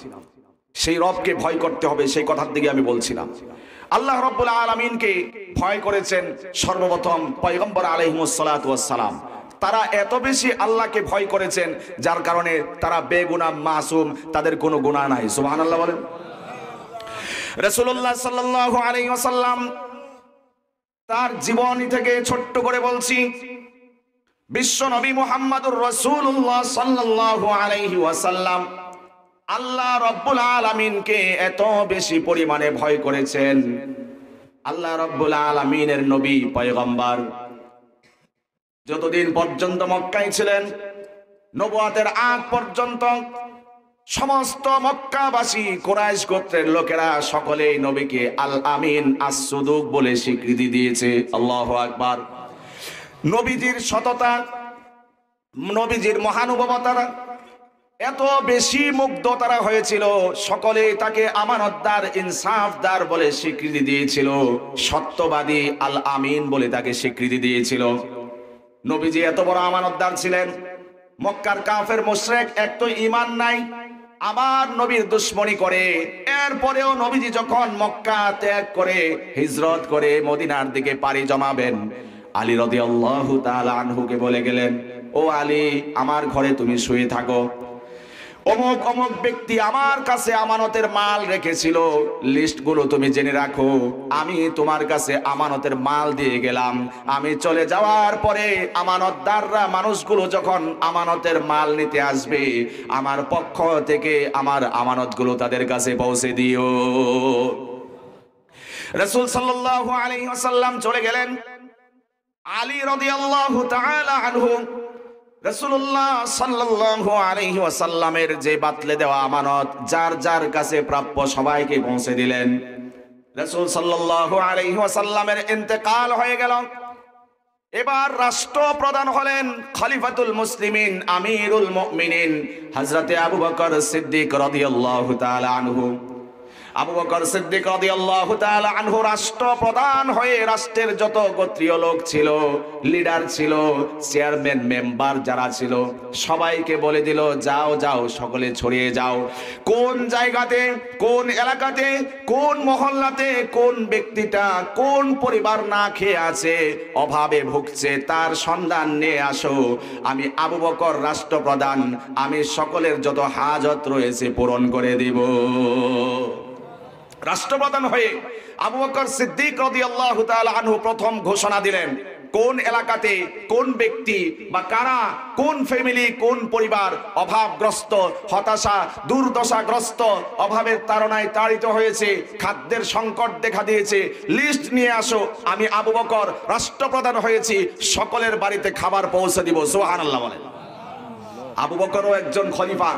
সেই রবকে ভয় করতে হবে, সেই কথার দিকে আমি বলছিলাম। আল্লাহ রাব্বুল আলামিনকে ভয় করেছেন সর্বপ্রথম পয়গম্বর আলাইহিমুস সালাতু ওয়াস সালাম। তারা এত বেশি আল্লাহকে ভয় করেছেন, যার কারণে তারা বেগুনাহ মাসুম, তাদের কোনো গুনাহ নাই। সুবহানাল্লাহ বলেন। রাসূলুল্লাহ সাল্লাল্লাহু আলাইহি ওয়াসাল্লাম তার জীবনী থেকে ছোট্ট করে বলছি, বিশ্ব নবী মুহাম্মদুর রাসূলুল্লাহ সাল্লাল্লাহু আলাইহি ওয়াসাল্লাম আল্লাহ রাব্বুল আলামিনকে এত বেশি পরিমাণে ভয় করেছেন। আল্লাহ রাব্বুল আলামিনের নবী পয়গম্বর যতদিন পর্যন্ত মক্কায় ছিলেন, নবুয়াতের আগ পর্যন্ত সমস্ত মক্কাবাসী কুরাইশ গোত্রের লোকেরা সকলেই নবীকে আল আমিন আস-সুদুক বলে স্বীকৃতি দিয়েছে। আল্লাহু আকবার। নবীজির সততা, নবীজির মহানুভবতা এত বেশি মুগ্ধ তারা হয়েছিল, সকলে তাকে আমানতদার ইনসাফদার বলে স্বীকৃতি দিয়েছিল, সত্যবাদী আল আমিন বলে তাকে স্বীকৃতি দিয়েছিল। নবীজি এত বড় আমানতদার ছিলেন, মক্কার কাফের মুশরিক এক তো ঈমান নাই, আবার নবীর দুশমনি করে, এরপরেও নবীজি যখন মক্কা ত্যাগ করে হিজরত করে মদিনার দিকে পাড়ি জমাবেন, আলী রাদিয়াল্লাহু তাআলা আনহুকে বলে গেলেন, ও আলী, আমার ঘরে তুমি শুয়ে থাকো, অমুক অমুক ব্যক্তি আমার কাছে আমানতের মাল রেখেছিল, লিস্টগুলো তুমি জেনে রাখো, আমি তোমার কাছে আমানতের মাল দিয়ে গেলাম, আমি চলে যাওয়ার পরে আমানতদাররা মানুষগুলো যখন আমানতের মাল নিতে আসবে, আমার পক্ষ থেকে আমার আমানতগুলো তাদের কাছে পৌঁছে দিও। রাসূল সাল্লাল্লাহু আলাইহি ওয়াসাল্লাম চলে গেলেন। আলী রাদিয়াল্লাহু তাআলা আনহু রাসূলুল্লাহ সাল্লাল্লাহু আলাইহি ওয়াসাল্লামের যে বাতলে দেওয়া আমানত যার যার কাছে প্রাপ্য সবাইকে পৌঁছে দিলেন। রাসূল সাল্লাল্লাহু আলাইহি ওয়াসাল্লামের ইন্তেকাল হয়ে গেল। এবার রাষ্ট্রপ্রধান হলেন খলিফাতুল মুসলিমিন আমিরুল মুমিনিন হযরতে আবু বকর সিদ্দিক রাদিয়াল্লাহু তাআলা আনহু। আবু বকর সিদ্দিক রাদিয়াল্লাহু তাআলা আনহু রাষ্ট্রপ্রধান হয়ে রাষ্ট্রের যত গোত্রীয় লোক ছিল, লিডার ছিল, চেয়ারম্যান মেম্বার যারা ছিল, সবাইকে বলে দিল, যাও যাও সকলে ছড়িয়ে যাও, কোন জায়গাতে, কোন এলাকাতে, কোন মহল্লাতে কোন ব্যক্তিটা, কোন পরিবার না খেয়ে আছে, অভাবে ভুগছে, তার সন্ধান নিয়ে আসো। আমি আবু বকর রাষ্ট্রপ্রধান, আমি সকলের যত হাজত রয়েছে পূরণ করে দিব। রাষ্ট্রপ্রধান হয়ে আবু বকর সিদ্দিক রাদিয়াল্লাহু তাআলা আনহু প্রথম ঘোষণা দিলেন, কোন এলাকাতে কোন ব্যক্তি বা কারা, কোন ফ্যামিলি, কোন পরিবার অভাবগ্রস্ত, হতাশা, দুর্দশাগ্রস্ত, অভাবের তাড়নায় তাড়িত হয়েছে, খাদ্যের সংকট দেখা দিয়েছে, লিস্ট নিয়ে আসো। আমি আবু বকর রাষ্ট্রপ্রধান হয়েছি, সকলের বাড়িতে খাবার পৌঁছে দিব। সুবহানাল্লাহ বলেন। আবু বকরও একজন খলিফা,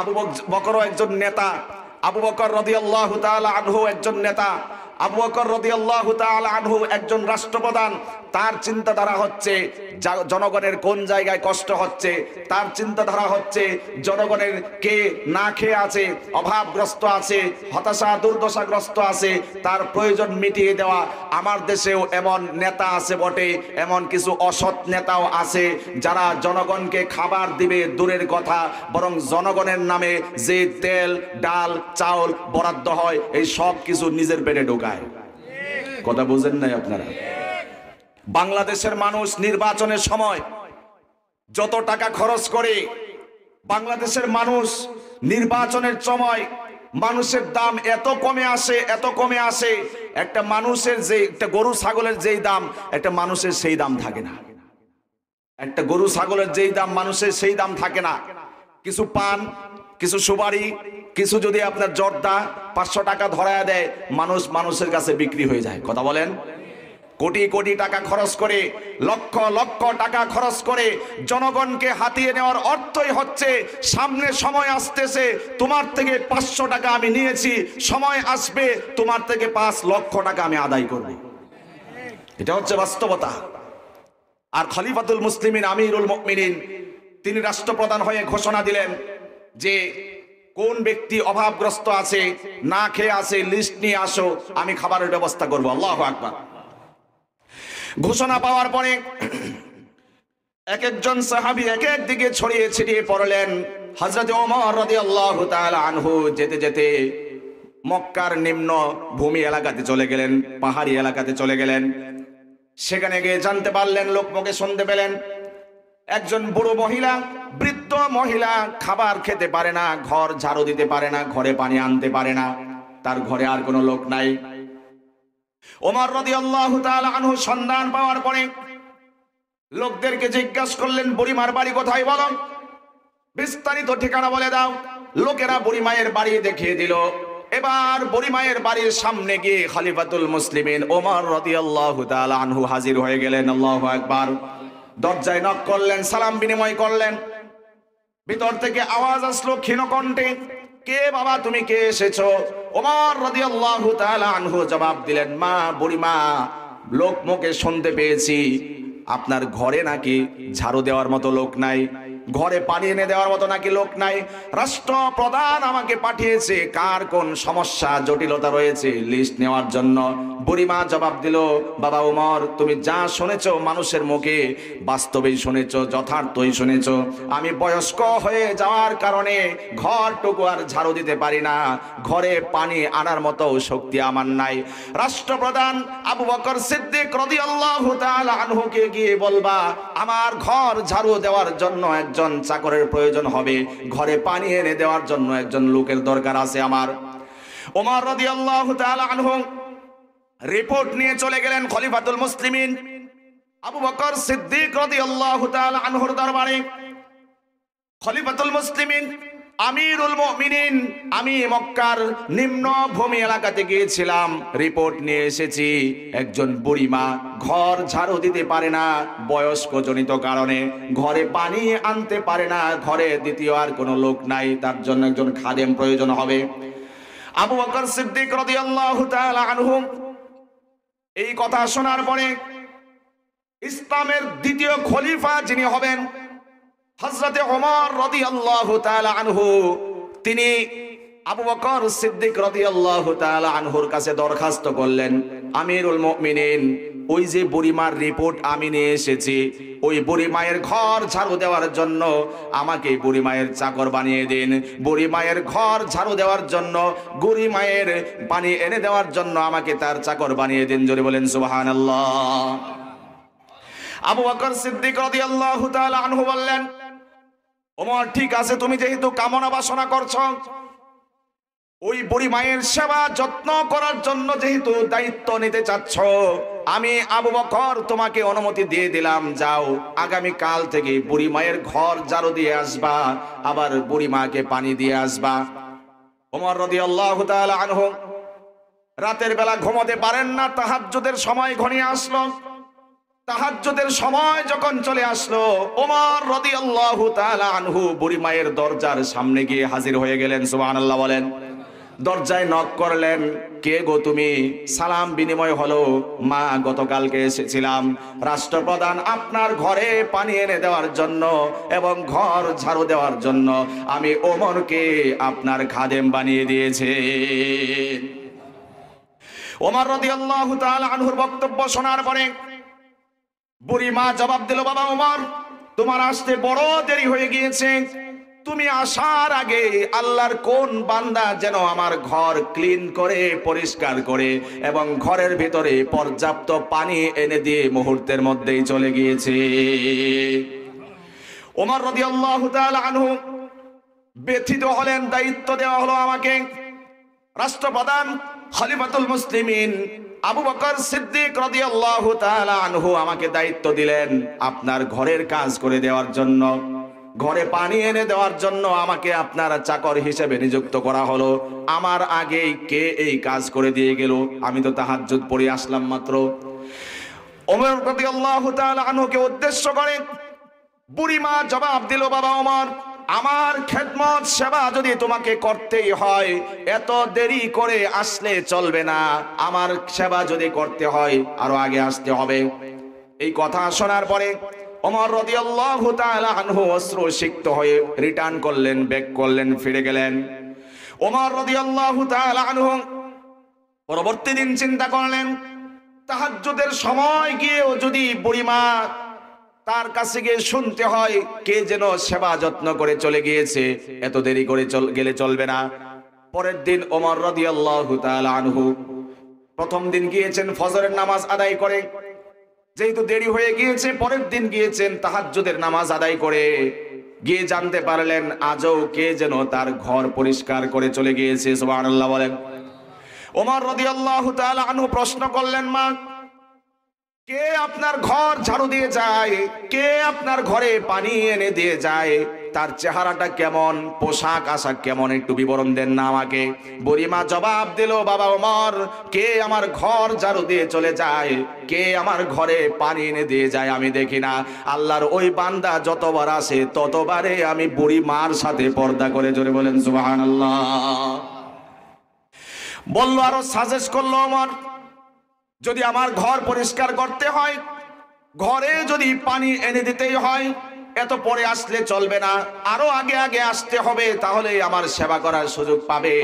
আবু বকরও একজন নেতা, আবু বকর রাদিয়াল্লাহু তাআলা আনহু একজন নেতা, আবু বকর রাদিয়াল্লাহু তাআলা আনহু একজন রাষ্ট্রপ্রধান। তার চিন্তাধারা হচ্ছে জনগণের কোন জায়গায় কষ্ট হচ্ছে, তার চিন্তাধারা হচ্ছে জনগণের কে না খেয়ে আছে, অভাবগ্রস্ত আছে, হতাশা দুর্দশাগ্রস্ত আছে, তার প্রয়োজন মিটিয়ে দেওয়া। আমার দেশেও এমন নেতা আছে বটে, এমন কিছু অসৎ নেতাও আছে যারা জনগণকে খাবার দিবে দূরের কথা, বরং জনগণের নামে যে তেল ডাল চাউল বরাদ্দ হয় এই সব কিছু নিজের পেটে ঢোকায়। কথা বুঝেন নাই আপনারা? বাংলাদেশের মানুষ নির্বাচনের সময় যত টাকা খরচ করে, বাংলাদেশের মানুষ নির্বাচনের সময় মানুষের দাম এত কমে আসে, একটা মানুষের যে একটা গরু ছাগলের যেই দাম একটা মানুষের সেই দাম থাকে না। একটা গরু ছাগলের যেই দাম মানুষের সেই দাম থাকে না। কিছু পান, কিছু সুপারি, কিছু যদি আপনার জর্দা 500 টাকা ধরায়া দেয়, মানুষের কাছে বিক্রি হয়ে যায়। কথা বলেন? কোটি কোটি টাকা খরচ করে, লক্ষ লক্ষ টাকা খরচ করে জনগণকে হাতিয়ে নেওয়ার অর্থই হচ্ছে সামনে সময় আসতেছে, তোমার থেকে 500 টাকা আমি নিয়েছি, সময় আসবে তোমার থেকে 5 লক্ষ টাকা আমি আদায় করব। এটা হচ্ছে বাস্তবতা। আর খলিফাতুল মুসলিমিন আমিরুল মুমিনিন তিনি রাষ্ট্রপ্রধান হয়ে ঘোষণা দিলেন যে কোন ব্যক্তি অভাবগ্রস্ত আছে, না খেয়ে আছে, লিস্ট নিয়ে আসো, আমি খাবারের ব্যবস্থা করব। আল্লাহু আকবার। ঘোষণা পাওয়ার পরে এক একজন সাহাবী এক এক দিকে ছড়িয়ে ছিটিয়ে পড়লেন। হযরত ওমর রাদিয়াল্লাহু তাআলা আনহু যেতে যেতে মক্কার নিম্ন ভূমি এলাকাতে চলে গেলেন, পাহাড়ি এলাকাতে চলে গেলেন। সেখানে গিয়ে জানতে পারলেন, লোকমুখে শুনতে পেলেন, একজন বুড়ো মহিলা, বৃদ্ধ মহিলা খাবার খেতে পারে না, ঘর ঝাড়ু দিতে পারে না, ঘরে পানি আনতে পারে না, তার ঘরে আর কোনো লোক নাই। ওমর রাদিয়াল্লাহু তাআলা আনহু সন্ধান পাওয়ার পরে লোকদেরকে জিজ্ঞাসা করলেন, বুড়িমার বাড়ি কোথায় বলো, বিস্তারিত ঠিকানা বলে দাও। লোকেরা বুড়িমায়ের বাড়ি দেখিয়ে দিল। এবার বুড়িমায়ের বাড়ির সামনে গিয়ে খলিফাতুল মুসলিমিন ওমর রাদিয়াল্লাহু তাআলা আনহু হাজির হয়ে গেলেন। আল্লাহু আকবার। দরজায় নক করলেন, সালাম বিনিময় করলেন। ভিতর থেকে আওয়াজ আসলো ক্ষীণ কণ্ঠে, কে বাবা তুমি, কে এসেছো? ওমর রাদিয়াল্লাহু তাআলা আনহু জবাব দিলেন, মা, বুড়িমা, লোক মুখে শুনতে পেয়েছি আপনার ঘরে নাকি ঝাড়ু দেওয়ার মতো লোক নাই, ঘরে পানি এনে দেওয়ার মতো নাকি লোক নাই। রাষ্ট্রপ্রধান আমাকে পাঠিয়েছে কার কোন সমস্যা জটিলতা রয়েছে লিস্ট নেওয়ার জন্য। বুড়িমা জবাব দিল, বাবা ওমর, তুমি যা শুনেছো মানুষের মুখে বাস্তবেই শুনেছো, যথার্থই শুনেছো। আমি বয়স্ক হয়ে যাওয়ার কারণে ঘরটুকু আর ঝাড়ু দিতে পারি না, ঘরে পানি আনার মতো শক্তি আমার নাই। রাষ্ট্রপ্রধান আবু বকর সিদ্দিক রাদিয়াল্লাহু তাআলা আনহুকে গিয়ে বলবা, আমার ঘর ঝাড়ু দেওয়ার জন্য একজন চাকরের প্রয়োজন হবে, ঘরে পানি এনে দেওয়ার জন্য একজন লোকের দরকার আছে আমার। ওমর রাদিয়াল্লাহু তাআলা আনহু রিপোর্ট নিয়ে চলে গেলেন খলিফাতুল মুসলিমিন আবু বকর সিদ্দিক রাদিয়াল্লাহু তাআলা আনহুর দরবারে। খলিফাতুল মুসলিমিন আমিরুল মুমিনিন, আমি মক্কার নিম্ন ভূমি এলাকাতে গিয়েছিলাম, রিপোর্ট নিয়ে এসেছি একজন বুড়িমা ঘর ঝাড়ু দিতে পারে না, বয়স্ক জনিত কারণে ঘরে পানি আনতে পারে না, ঘরে দ্বিতীয় আর কোনো লোক নাই, তার জন্য একজন খাদেম প্রয়োজন হবে। আবু বকর সিদ্দিক রাদিয়াল্লাহু তাআলা আনহু এই কথা শোনার পরে ইসলামের দ্বিতীয় খলিফা যিনি হবেন হযরতে ওমর রাদিয়াল্লাহু তাআলা আনহু, তিনি আবু বকর সিদ্দিক রাদিয়াল্লাহু তাআলা আনহুর কাছে দরখাস্ত করলেন, আমিরুল মুমিনিন, ওই যে বুড়িমার রিপোর্ট আমি নিয়ে এসেছি, ওই বুড়িমায়ের ঘর ঝাড়ু দেওয়ার জন্য আমাকে বুড়িমায়ের চাকর বানিয়ে দিন, বুড়িমায়ের ঘর ঝাড়ু দেওয়ার জন্য, বুড়িমায়ের পানি এনে দেওয়ার জন্য আমাকে তার চাকর বানিয়ে দিন। জোরে বলেন সুবহানাল্লাহ। আবু বকর সিদ্দিক রাদিয়াল্লাহু তাআলা আনহু বললেন, ওমর, ঠিক আছে, তুমি যেহেতু কামনা বাসনা করছো, ওই বুড়ি মায়ের সেবা যত্ন করার জন্য যেহেতু দায়িত্ব নিতে চাচ্ছ, আমি আবু বকর তোমাকে অনুমতি দিয়ে দিলাম, যাও আগামী কাল থেকে বুড়ি মায়ের ঘর ঝাড়ু দিয়ে আসবা, আবার বুড়ি মাকে পানি দিয়ে আসবা। ওমর রাদিয়াল্লাহু তাআলা আনহু রাতের বেলা ঘুমোতে পারেন না, তাহাজ্জুদের সময় ঘনিয়ে আসলো। তাহাজ্জুদের সময় যখন চলে আসলো, ওমর রাদিয়াল্লাহু তাআলা আনহু বুড়ি মায়ের দরজার সামনে গিয়ে হাজির হয়ে গেলেন। সুবহানাল্লাহ বলেন। দরজায় নক করলেন, কে গো তুমি? সালাম বিনিময় হলো, মা, গতকালকে এসেছিলাম, রাষ্ট্রপ্রধান আপনার ঘরে পানি এনে দেওয়ার জন্য এবং ঘর ঝাড়ু দেওয়ার জন্য আমি ওমরকে আপনার খাদেম বানিয়ে দিয়েছে। ওমর রাদিয়াল্লাহু তাআলা আনহুর বক্তব্য শোনার পরে বুড়ি মা জবাব দিল, বাবা ওমর, তোমার আসতে বড় দেরি হয়ে গিয়েছে, তুমি আসার আগে আল্লাহর কোন বান্দা যেন আমার ঘর ক্লিন করে পরিষ্কার করে এবং ঘরের ভিতরে পর্যাপ্ত পানি এনে দিয়ে মুহূর্তের মধ্যেই চলে গিয়েছে। ওমর রাদিয়াল্লাহু তাআলা আনহু ব্যথিত হলেন, দায়িত্ব দেওয়া হলো আমাকে। রাষ্ট্রপ্রধান খলিফাতুল মুসলিমিন আবু বকর সিদ্দিক রাদিয়াল্লাহু তাআলা আনহু আমাকে দায়িত্ব দিলেন আপনার ঘরের কাজ করে দেওয়ার জন্য, ঘরে পানি এনে দেওয়ার জন্য আমাকে আপনার চাকর হিসেবে নিযুক্ত করা হলো। আমার আগেই কে এই কাজ করে দিয়ে গেল? আমি তো তাহাজ্জুদ পড়ে আসলাম মাত্র। ওমর রাদিয়াল্লাহু তাআলা আনহুকে উদ্দেশ্য করে বুড়িমা জবাব দিল, বাবা ওমর, আমার খেদমত সেবা যদি তোমাকে করতেই হয় এত দেরি করে আসলে চলবে না, আমার সেবা যদি করতে হয় আরো আগে আসতে হবে। এই কথা শোনার পরে ওমর রাদিয়াল্লাহু তাআলা আনহু অশ্রুসিক্ত হয়ে রিটার্ন করলেন, ব্যাক করলেন, ফিরে গেলেন। ওমর রাদিয়াল্লাহু তাআলা আনহু পরবর্তী দিন চিন্তা করলেন তাহাজ্জুদের সময় গিয়েও যদি বুড়িমা তার কাছে গিয়ে শুনতে হয় কে যেন সেবা যত্ন করে চলে গিয়েছে, এত দেরি করে গেলে চলবে না। পরের দিন ওমর রাদিয়াল্লাহু তাআলা আনহু প্রথম দিন গিয়েছেন ফজরের নামাজ আদায় করে, যেহেতু দেরি হয়ে গিয়েছে পরের দিন গিয়েছেন তাহাজ্জুদের নামাজ আদায় করে, গিয়ে জানতে পারলেন আজও কে যেন তার ঘর পরিষ্কার করে চলে গিয়েছে। সুবহানাল্লাহ বলেন। ওমর রাদিয়াল্লাহু তাআলা আনহু প্রশ্ন করলেন, মা, কে আপনার ঘর ঝাড়ু দিয়ে যায়? কে আপনার ঘরে পানি এনে দিয়ে যায়? তার চেহারাটা কেমন, পোশাক আশাক কেমন, একটু বিবরণ দেন না আমাকে। বুড়িমা জবাব দিল, বাবা ওমর, কে আমার ঘর ঝাড়ু দিয়ে চলে যায়, কে আমার ঘরে পানি এনে দিয়ে যায় আমি দেখি না। আল্লাহর ওই বান্দা যতবার আসে ততবারে আমি বুড়ি মার সাথে পর্দা করে, জোরে বলেন সুবহানাল্লাহ। বলল, আরো সাজেস্ট করলো ওমর, যদি আমার ঘর পরিষ্কার করতে হয়, ঘরে যদি পানি এনে দিতেই হয়, এত পরে আসলে চলবে না, আরো আগে আগে আসতে হবে, তাহলে আমার সেবা করার সুযোগ পাবে।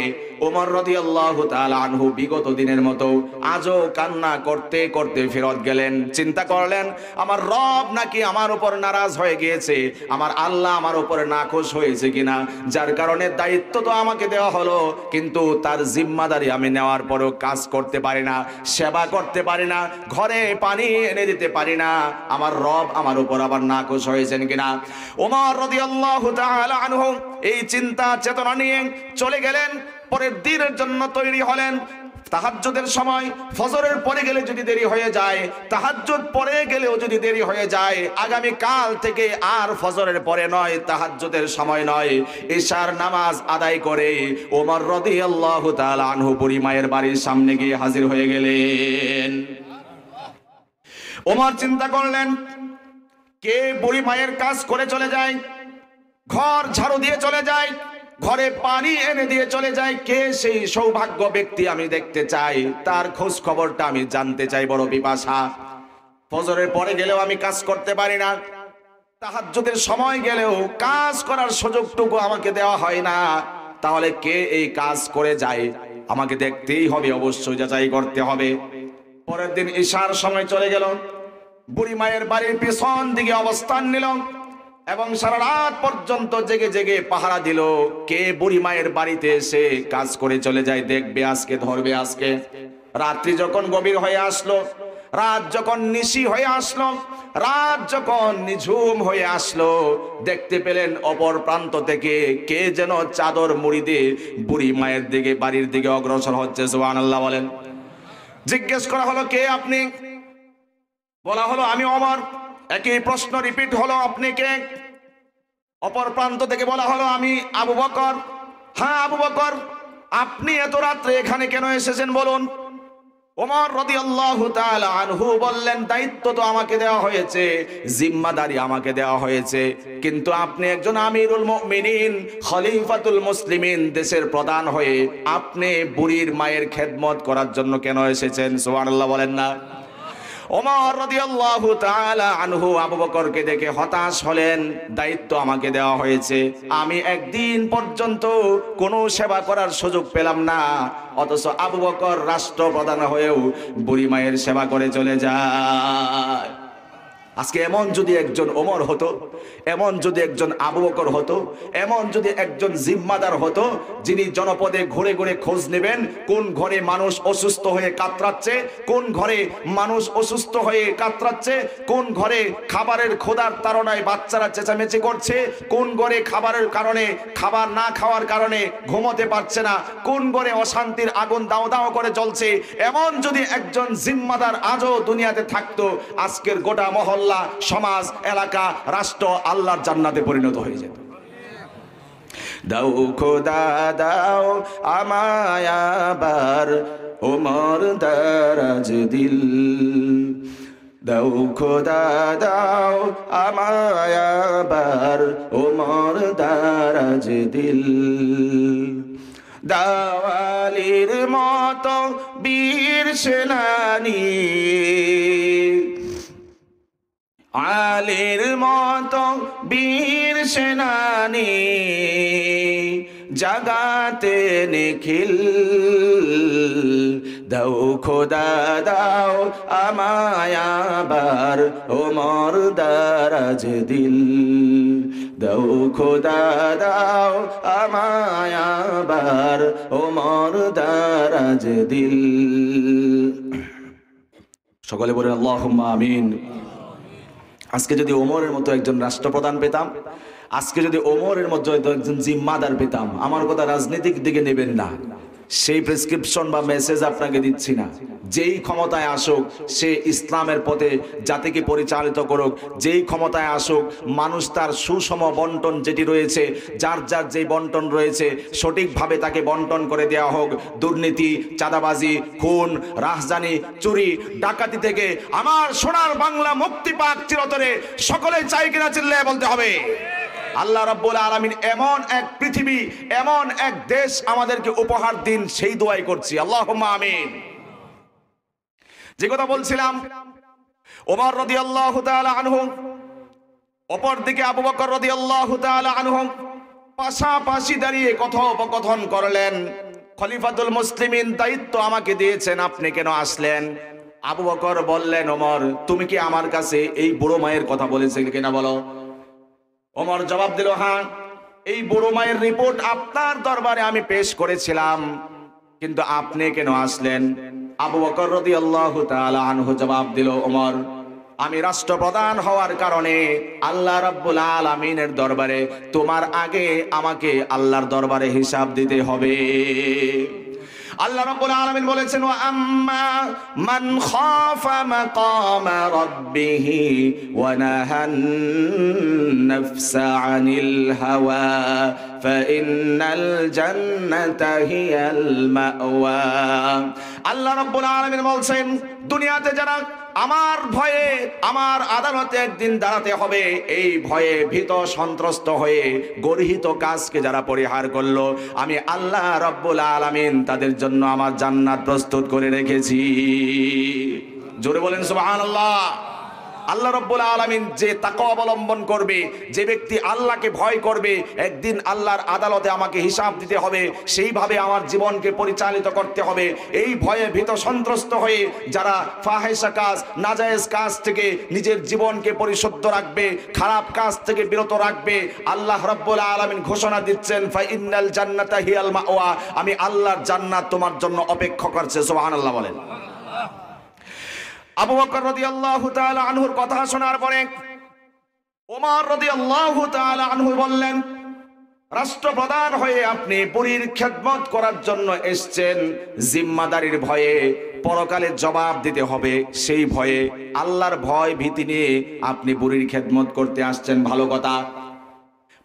ওমর রাদিয়াল্লাহু তাআলা আনহু বিগত দিনের মতো আজও কান্না করতে করতে ফেরত গেলেন। চিন্তা করলেন আমার রব নাকি আমার উপর নারাজ হয়ে গিয়েছে, আমার আল্লাহ আমার উপরে নাখোশ হয়েছে কিনা, যার কারণে দায়িত্ব তো আমাকে দেওয়া হলো কিন্তু তার জিম্মাদারি আমি নেওয়ার পরেও কাজ করতে পারি না, সেবা করতে পারি না, ঘরে পানি এনে দিতে পারি না, আমার রব আমার উপর আবার নাখোশ হয়েছেন কিনা। ওমর রাদিয়াল্লাহু তাআলা আনহু এই চিন্তা চেতনা নিয়ে চলে গেলেন, পরের দিনের জন্য তৈরি হলেন। তাহাজ্জুদের সময় ফজরের পরে গেলে যদি দেরি হয়ে যায়, তাহাজ্জুদ পরে গেলেও যদি দেরি হয়ে যায়, আগামী কাল থেকে আর ফজরের পরে নয়, তাহাজ্জুদের সময় নয়, ইশার নামাজ আদায় করে ওমর রাদিয়াল্লাহু তাআলা আনহু বুড়ি মায়ের বাড়ির সামনে গিয়ে হাজির হয়ে গেলেন। ওমর চিন্তা করলেন কে বুড়ি মায়ের কাজ করে চলে যায়, ঘর ঝাড়ু দিয়ে চলে যায়, ঘরে পানি এনে দিয়ে চলে যায়, কে সেই সৌভাগ্য ব্যক্তি আমি দেখতে চাই, তার খোঁজ খবরটা আমি জানতে চাই, বড় পিপাসা। ফজরের পরে গেলেও আমি কাজ করতে পারি না, তাহাজ্জুদের সময় গেলেও কাজ করার সুযোগটুকু আমাকে দেওয়া হয় না, তাহলে কে এই কাজ করে যায় আমাকে দেখতেই হবে, অবশ্যই যাচাই করতে হবে। পরের দিন ঈশার সময় চলে গেল, বুড়ি মায়ের বাড়ির পিছন দিকে অবস্থান নিল এবং সারা রাত পর্যন্ত জেগে জেগে পাহারা দিল, কে বুড়ি মায়ের বাড়িতে এসে কাজ করে চলে যায়, দেখবে আজকে, ধরবে আজকে। রাত্রি যখন গভীর হয়ে আসলো, রাত যখন নিশি হয়ে আসলো, রাত যখন নিঝুম হয়ে আসলো, দেখতে পেলেন অপর প্রান্ত থেকে কে যেন চাদর মুড়ি দিয়ে বুড়ি মায়ের দিকে, বাড়ির দিকে অগ্রসর হচ্ছে। সুবহানাল্লাহ বলেন। জিজ্ঞেস করা হলো কে আপনি? বলা হলো আমি ওমর। একই প্রশ্ন রিপিট হলো, আপনি কে? অপর প্রান্ত থেকে বলা হলো আমি আবু বকর। হ্যাঁ আবু বকর, আপনি এত রাত্রে এখানে কেন এসেছেন বলুন? ওমর রাদিয়াল্লাহু তাআলা আনহু বললেন, দায়িত্ব তো আমাকে দেওয়া হয়েছে, জিম্মাদারি আমাকে দেওয়া হয়েছে, কিন্তু আপনি একজন আমিরুল মুমিনিন, খলিফাতুল মুসলিমিন, দেশের প্রধান হয়ে আপনি বুড়ির মায়ের খেদমত করার জন্য কেন এসেছেন? সুবহানাল্লাহ বলেন না। ওমর রাদিয়াল্লাহু তাআলা আনহু আবু বকরকে দেখে হতাশ হলেন, দায়িত্ব আমাকে দেওয়া হয়েছে, আমি একদিন পর্যন্ত কোনো সেবা করার সুযোগ পেলাম না, অথচ আবু বকর রাষ্ট্রপ্রধান হয়েও বুড়ি মায়ের সেবা করে চলে যায়। আজকে এমন যদি একজন ওমর হতো, এমন যদি একজন আবু বকর হতো, এমন যদি একজন জিম্মাদার হতো, যিনি জনপদে ঘুরে ঘুরে খোঁজ নেবেন কোন ঘরে মানুষ অসুস্থ হয়ে কাতরাচ্ছে, কোন ঘরে মানুষ অসুস্থ হয়ে কাতরাচ্ছে, কোন ঘরে খাবারের ক্ষুধার তাড়নায় বাচ্চারা চেঁচামেচি করছে, কোন ঘরে খাবারের কারণে খাবার না খাওয়ার কারণে ঘুমোতে পারছে না, কোন ঘরে অশান্তির আগুন দাও দাও করে জ্বলছে, এমন যদি একজন জিম্মাদার আজও দুনিয়াতে থাকতো, আজকের গোটা মহল্লা, সমাজ, এলাকা, রাষ্ট্র আল্লাহর জান্নাতে পরিণত হয়ে যেত। দাও খোদা দাও আমায় আবার ওমর দারাজ দিল, দাও খোদা দাও আমায় আবার ওমর দারাজ দিল, দাওয়ালির মতো বীর সেনানী, আলীর মতো বীর সেনানী, জাগাতে নিখিল, দাও খোদা দাও আমায় আবার ওমর দারাজ দিল, দাও খোদা দাও আমায় আবার ওমর দারাজ দিল। সকলে বলেন আল্লাহুম্মা আমিন। আজকে যদি ওমরের মতো একজন রাষ্ট্রপ্রধান পেতাম, আজকে যদি ওমরের মতো একজন জিম্মাদার পেতাম, আমার কথা রাজনৈতিক দিকে নেবেন না, সেই প্রেসক্রিপশন বা মেসেজ আপনাকে দিচ্ছি না। যেই ক্ষমতায় আসুক সে ইসলামের পথে জাতিকে পরিচালিত করুক, যেই ক্ষমতায় আসুক মানুষ তার সুষম বন্টন যেটি রয়েছে, যার যার যেই বন্টন রয়েছে সঠিকভাবে তাকে বন্টন করে দেওয়া হোক। দুর্নীতি, চাঁদাবাজি, খুন, রাহজানি, চুরি, ডাকাতি থেকে আমার সোনার বাংলা মুক্তি পাক চিরতরে। সকলে চাই কিনা চিল্লায় বলতে হবে। আল্লাহ রাব্বুল আলামিন এমন এক পৃথিবী, এমন এক দেশ আমাদেরকে উপহার দিন, সেই দোয়াই করছি, আল্লাহুম্মা আমিন। যে কথা বলছিলাম, ওমর রাদিয়াল্লাহু তাআলা আনহু, অপর দিকে আবু বকর রাদিয়াল্লাহু তাআলা আনহু পাশাপাশি দাঁড়িয়ে কথোপকথন করলেন। খলিফাতুল মুসলিমিন দায়িত্ব আমাকে দিয়েছেন, আপনি কেন আসলেন? আবু বকর বললেন, ওমর তুমি কি আমার কাছে এই বুড়ো মায়ের কথা বলেছিলে কিনা বলো। ওমর জবাব দিল, হ্যাঁ, এই বুড়ো মায়ের রিপোর্ট আপনার দরবারে আমি পেশ করেছিলাম, কিন্তু আপনি কেন আসলেন? আবু বকর রাদিয়াল্লাহু তাআলা আনহু জবাব দিল, ওমর আমি রাষ্ট্রপ্রধান হওয়ার কারণে আল্লাহ রাব্বুল আলামিনের দরবারে তোমার আগে আমাকে আল্লাহর দরবারে হিসাব দিতে হবে। আল্লাহ রাব্বুল আলামিন বলেছেন, ওয়া আম্মা মান খাফা মাকামা রাব্বিহি ওয়া নাহান নাফসা আনিল হাওয়া ফাইন্নাল জান্নাতা হিয়াল মাওয়া। আল্লাহ রাব্বুল আলামিন বলছেন, দুনিয়াতে যারা আমার ভয়ে আমার আদালতে একদিন দাঁড়াতে হবে, এই ভয়ে ভীত সন্ত্রস্ত হয়ে গর্হিত কাজকে যারা পরিহার করলো, আমি আল্লাহ রাব্বুল আলামিন তাদের জন্য আমার জান্নাত প্রস্তুত করে রেখেছি। জোরে বলেন সুবহানাল্লাহ। আল্লাহ রাব্বুল আলামিন যে তাকওয়া অবলম্বন করবে, যে ব্যক্তি আল্লাহকে ভয় করবে, একদিন আল্লাহর আদালতে আমাকে হিসাব দিতে হবে, সেইভাবে আমার জীবনকে পরিচালিত করতে হবে। এই ভয়ে ভীত সন্ত্রস্ত হয়ে যারা ফাহিশা কাজ, নাজায়েজ কাজ থেকে নিজের জীবনকে পরিশুদ্ধ রাখবে, খারাপ কাজ থেকে বিরত রাখবে, আল্লাহ রাব্বুল আলামিন ঘোষণা দিচ্ছেন, ফাইন্নাল জান্নাতা হিয়াল মাওয়া, আমি আল্লাহর জান্নাত তোমার জন্য অপেক্ষা করছে। সুবহানাল্লাহ বলেন। আবু বকর রাদিয়াল্লাহু তাআলা আনহুর কথা শোনার পরে ওমর রাদিয়াল্লাহু তাআলা আনহু বললেন, রাষ্ট্রপ্রধান হয়ে আপনি বুড়ির খেদমত করার জন্য এসেছেন, জিম্মাদারির ভয়ে পরকালে জবাব দিতে হবে সেই ভয়ে, আল্লাহর ভয় ভীতি নিয়ে আপনি বুড়ির খেদমত করতে আসছেন, ভালো কথা।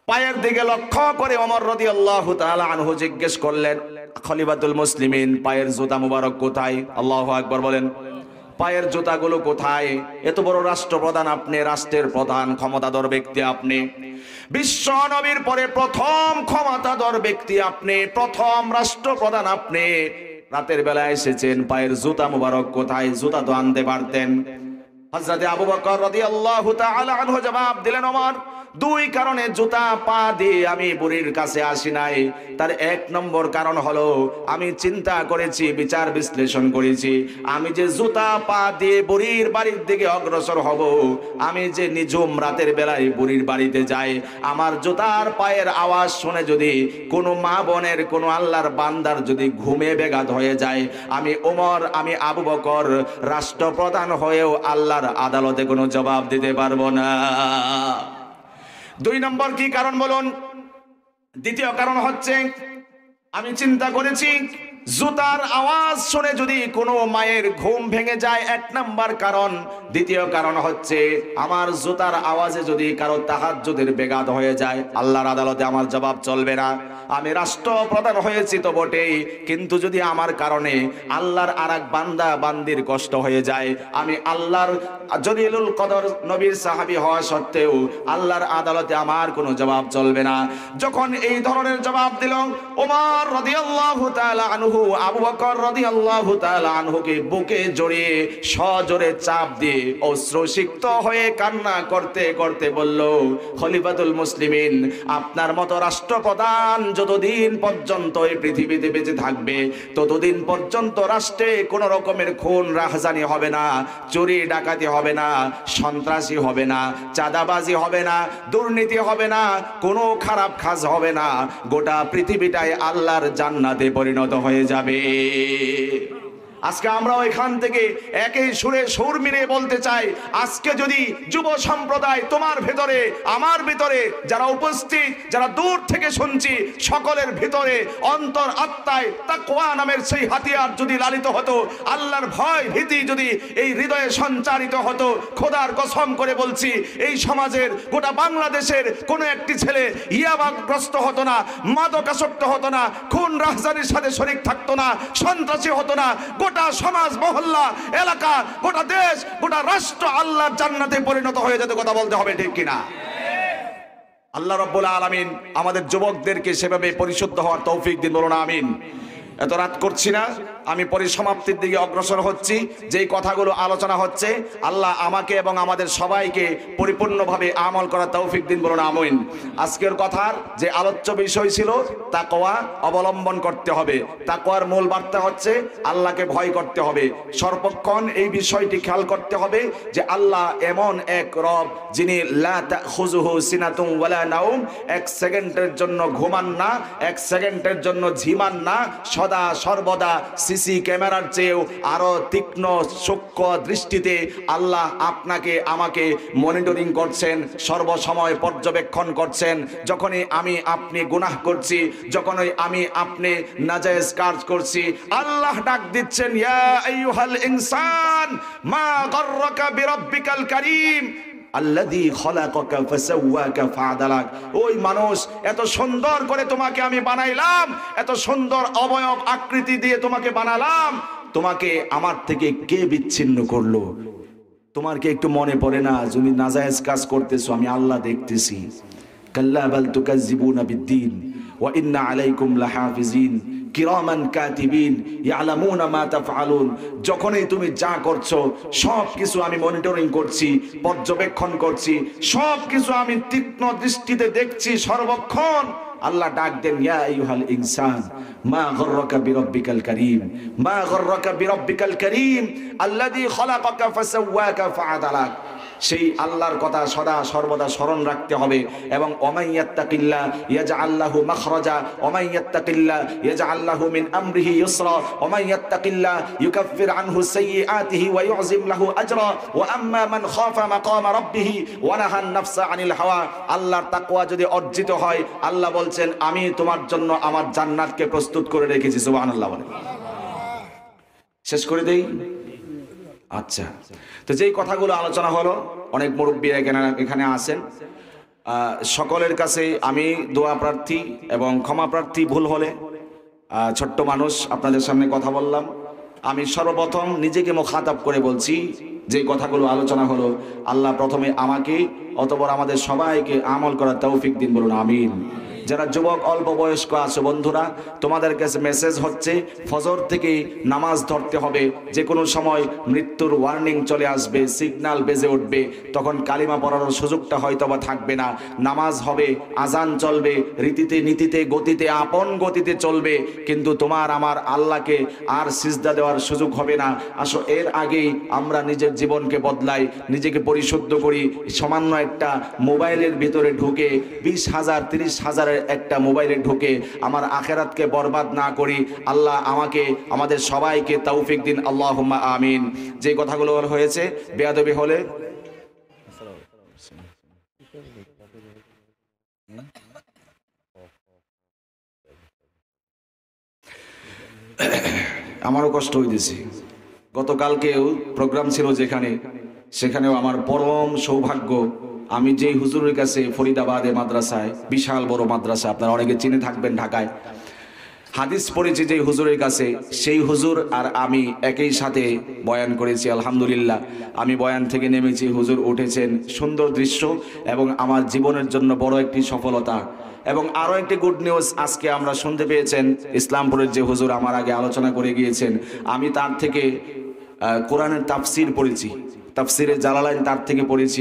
পায়ের দিকে লক্ষ্য করে ওমর রাদিয়াল্লাহু তাআলা আনহু জিজ্ঞেস করলেন, খলিফাতুল মুসলিমিন পায়ের জুতা মুবারক কোথায়? আল্লাহু আকবার বলেন। পায়ের জুতাগুলো কোথায়? এত বড় রাষ্ট্রপ্রধান আপনি, রাষ্ট্রের প্রধান ক্ষমতাধর ব্যক্তি আপনি, বিশ্ব নবীর পরে প্রথম ক্ষমতাধর ব্যক্তি আপনি, প্রথম রাষ্ট্রপ্রধান আপনি, রাতের বেলা এসেছেন, পায়ের জুতা মুবারক কোথায়? জুতা তো আনতে পারতেন। হযরত আবু বকর রাদিয়াল্লাহু তাআলা আনহু জবাব দিলেন, ওমর দুই কারণে জুতা পা দিয়ে আমি বুড়ির কাছে আসি নাই। তার এক নম্বর কারণ হলো আমি চিন্তা করেছি, বিচার বিশ্লেষণ করেছি, আমি যে জুতা পা দিয়ে বুড়ির বাড়ির দিকে অগ্রসর হব, আমি যে নিঝুম রাতের বেলায় বুড়ির বাড়িতে যাই, আমার জুতার পায়ের আওয়াজ শুনে যদি কোনো মা বোনের, কোনো আল্লাহর বান্দার যদি ঘুমে ব্যাঘাত হয়ে যায়, আমি ওমর, আমি আবু বকর রাষ্ট্রপ্রধান হয়েও আল্লাহর আদালতে কোনো জবাব দিতে পারবো না। দুই নম্বর কি কারণ বলুন? দ্বিতীয় কারণ হচ্ছে আমি চিন্তা করেছি জুতার আওয়াজ শুনে যদি কোনো মায়ের ঘুম ভেঙে যায়, এক নাম্বার কারণ। দ্বিতীয় কারণ হচ্ছে আমার জুতার আওয়াজে যদি কারো তাহাজ্জুদের ব্যাঘাত হয়ে যায়, আল্লাহর আদালতে আমার জবাব চলবে না। আমি রাষ্ট্রপ্রধান হয়েছি তো বটেই, কিন্তু যদি আমার কারণে আল্লাহর আরেক বান্দা বান্দির কষ্ট হয়ে যায়, আমি আল্লাহর জলিলুল কদর নবীর সাহাবী হওয়া সত্ত্বেও আল্লাহর আদালতে আমার কোনো জবাব চলবে না। যখন এই ধরনের জবাব দিল, ওমর রাদিয়াল্লাহু তাআলা আনহু আবু বকর রাদিয়াল্লাহু তাআলা আনহুকে বুকে জড়িয়ে সজোরে চাপ দিয়ে অশ্রুসিক্ত হয়ে কান্না করতে করতে বলল, খলিফাতুল মুসলিমিন, আপনার মতো রাষ্ট্রপ্রধান যতদিন পর্যন্ত এই পৃথিবীতে বেঁচে থাকবে, ততদিন পর্যন্ত রাষ্ট্রে কোন রকমের খুন রাহজানি হবে না, চুরি ডাকাতি হবে না, সন্ত্রাসী হবে না, চাঁদাবাজি হবে না, দুর্নীতি হবে না, কোনো খারাপ কাজ হবে না। গোটা পৃথিবীটাই আল্লাহর জান্নাতে পরিণত হয়ে যাবে। আজকে আমরাও এখান থেকে একই সুরে সুর মিলিয়ে বলতে চাই, আজকে যদি যুব সম্প্রদায়, তোমার ভেতরে, আমার ভিতরে, যারা উপস্থিত, যারা দূর থেকে শুনছি, সকলের ভিতরে অন্তর আত্মায় তাকওয়া নামের সেই হাতিয়ার যদি লালিত হতো, আল্লাহর ভয় ভীতি যদি এই হৃদয়ে সঞ্চারিত হতো, খোদার কসম করে বলছি, এই সমাজের গোটা বাংলাদেশের কোনো একটি ছেলে ইয়াবাগ্রস্ত হতো না, মাদকাসক্ত হতো না, খুন রাহজানির সাথে শরীক থাকতো না, সন্ত্রাসী হতো না। গোটা সমাজ, মহল্লা, এলাকা, গোটা দেশ, গোটা রাষ্ট্র আল্লাহর জান্নাতে পরিণত হয়ে যেতে। কথা বলতে হবে, ঠিক কিনা? আল্লাহ রাব্বুল আলামিন আমাদের যুবকদেরকে সেভাবে পরিশুদ্ধ হওয়ার তৌফিক দিন, বলুন আমিন। এত রাত করছি না, আমি পরিসমাপ্তির দিকে অগ্রসর হচ্ছি। যেই কথাগুলো আলোচনা হচ্ছে, আল্লাহ আমাকে এবং আমাদের সবাইকে পরিপূর্ণভাবে আমল করার তৌফিক দিন, বলুন আমিন। আজকের কথার যে আলোচ্য বিষয় ছিল, তাকওয়া অবলম্বন করতে হবে। তাকওয়ার মূল বার্তা হচ্ছে আল্লাহকে ভয় করতে হবে। সর্বক্ষণ এই বিষয়টি খেয়াল করতে হবে যে আল্লাহ এমন এক রব, যিনি লা তাখুযুহু সিনাতুন ওয়ালা নাওম, এক সেকেন্ডের জন্য ঘুমান না, এক সেকেন্ডের জন্য ঝিমান না, সদা সর্বদা সিসি ক্যামেরার চেয়েও আরো তীক্ষ্ণ সূক্ষ্ম দৃষ্টিতে আল্লাহ আপনাকে আমাকে মনিটরিং করছেন, সর্বসময় পর্যবেক্ষণ করছেন। যখনই আমি আপনি গুনাহ করছি, যখনই আমি আপনি নাজায়েজ কাজ করছি, আল্লাহ ডাক দিচ্ছেন, ইয়া আইয়ুহাল ইনসান মা গাররাকা বিরাব্বিকাল কারীম আল্লাযী খলাকাকা ফাসাওয়াকা ফাআদালাক। ওই মানুষ, এত সুন্দর করে তোমাকে আমি বানাইলাম, এত সুন্দর অবয়ব আকৃতি দিয়ে তোমাকে বানালাম, তোমাকে আমার থেকে কে বিচ্ছিন্ন করলো? তোমার কি একটু মনে পড়ে না, তুমি নাজায়েজ কাজ করতেছো, আমি আল্লাহ দেখতেছি। কাল্লা বাল তুকাজ্জিবুনা বিদ্দীন ওয়া ইন্না আলাইকুম লাহাফিজিন কিরামান কাতিবিন ইয়ালামুনা মা তাফআলুন। যখনই তুমি যা করছো সব কিছু আমি মনিটরিং করছি, পর্যবেক্ষণ করছি, সব কিছু আমি তীক্ষ্ণ দৃষ্টিতে দেখছি সর্বক্ষণ। আল্লাহ ডাক দেন, ইয়া আইয়ুহাল ইনসান মা গাররাকা বিরাব্বিকাল কারীম, মা গাররাকা বিরাব্বিকাল কারীম আল্লাযী খলাকাকা ফাসাওয়াকা ফাআদালাক। সেই আল্লাহর কথা সদা সর্বদা স্মরণ রাখতে হবে। এবং ওমাইয়াত্তাকিল্লাহ ইয়াজআল লাহু মাখরাজা, ওমাইয়াত্তাকিল্লাহ ইয়াজআল লাহু মিন আমরিহি ইউসরা, ওমাইয়াত্তাকিল্লাহ ইউকাফির আনহু সাইয়্যাতিহি ওয়া ইউযিম লাহু আজরা, ওয়া আম্মা মান খাফা মাকামা রাব্বিহি ওয়া নাহান নাফসা আনিল হাওয়া। আল্লাহর তাকওয়া যদি অর্জিত হয়, আল্লাহ বলছেন, আমি তোমার জন্য আমার জান্নাতকে প্রস্তুত করে রেখেছি। সুবহানাল্লাহ বলে শেষ করে দেই। আচ্ছা, তো যেই কথাগুলো আলোচনা হলো, অনেক মুরব্বী এখানে আছেন, সকলের কাছে আমি দোয়া প্রার্থী এবং ক্ষমা প্রার্থী। ভুল হলে, ছোট্ট মানুষ, আপনাদের সামনে কথা বললাম। আমি সর্বপ্রথম নিজেকে মুখাতাব করে বলছি, যে কথাগুলো আলোচনা হলো, আল্লাহ প্রথমে আমাকে, অতঃপর আমাদের সবাইকে আমল করার তৌফিক দিন, বলুন আমিন। যারা যুবক অল্প বয়স্ক আছো বন্ধুরা, তোমাদের কাছে মেসেজ হচ্ছে ফজর থেকে নামাজ ধরতে হবে। যে কোনো সময় মৃত্যুর ওয়ার্নিং চলে আসবে, সিগন্যাল বেজে উঠবে, তখন কালিমা পড়ার সুযোগটা হয়তো বা থাকবে না। নামাজ হবে, আজান চলবে, রীতিতে নীতিতে গতিতে আপন গতিতে চলবে, কিন্তু তোমার আমার আল্লাহকে আর সিজদা দেওয়ার সুযোগ হবে না। আসো এর আগেই আমরা নিজের জীবনকে বদলাই, নিজেকে পরিশুদ্ধ করি। সামান্য একটা মোবাইলের ভিতরে ঢুকে 20,000 30,000-এর একটা মোবাইলে ঢুকে আমার আখেরাতকে বরবাদ না করি। আল্লাহ আমাকে আমাদের সবাইকে তৌফিক দিন, আল্লাহুম্মা আমিন। যে কথাগুলো হয়েছে বেয়াদবি হলে আমারও কষ্ট হইতেছে। গতকালকেও প্রোগ্রাম ছিল সেখানেও আমার পরম সৌভাগ্য, আমি যেই হুজুরের কাছে ফরিদাবাদে মাদ্রাসায়, বিশাল বড় মাদ্রাসা, আপনারা অনেকে চিনে থাকবেন ঢাকায়, হাদিস পড়েছি যে হুজুরের কাছে, সেই হুজুর আর আমি একই সাথে বয়ান করেছি। আলহামদুলিল্লাহ, আমি বয়ান থেকে নেমেছি, হুজুর উঠেছেন। সুন্দর দৃশ্য এবং আমার জীবনের জন্য বড় একটি সফলতা। এবং আরও একটি গুড নিউজ আজকে আমরা শুনতে পেয়েছেন, ইসলামপুরের যে হুজুর আমার আগে আলোচনা করে গিয়েছেন, আমি তার থেকে কোরআনের তাফসির পড়েছি, তাফসিরে জালালাইন তার থেকে পড়েছি।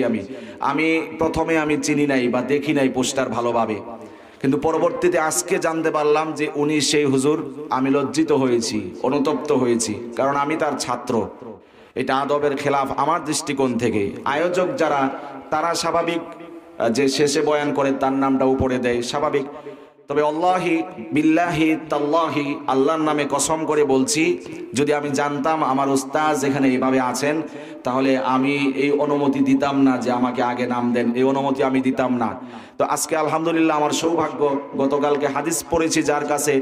আমি প্রথমে আমি চিনি নাই বা দেখি নাই পোস্টার ভালোভাবে, কিন্তু পরবর্তীতে আজকে জানতে পারলাম যে উনি সেই হুজুর। আমি লজ্জিত হয়েছি, অনুতপ্ত হয়েছি, কারণ আমি তার ছাত্র। এটা আদবের খেলাফ আমার দৃষ্টিকোণ থেকে। আয়োজক যারা, তারা স্বাভাবিক যে শেষে বয়ান করে তার নামটা উপরে দেয়, স্বাভাবিক। তবে আল্লাহি বিল্লাহি তাল্লাহি, আল্লাহর নামে কসম করে বলছি, যদি আমি জানতাম আমার উস্তাজ এখানে এইভাবে আছেন, তাহলে আমি এই অনুমতি দিতাম না যে আমাকে আগে নাম দেন, এই অনুমতি আমি দিতাম না। তো আজকে আলহামদুলিল্লাহ আমার সৌভাগ্য, গতকালকে হাদিস পড়েছি যার কাছে,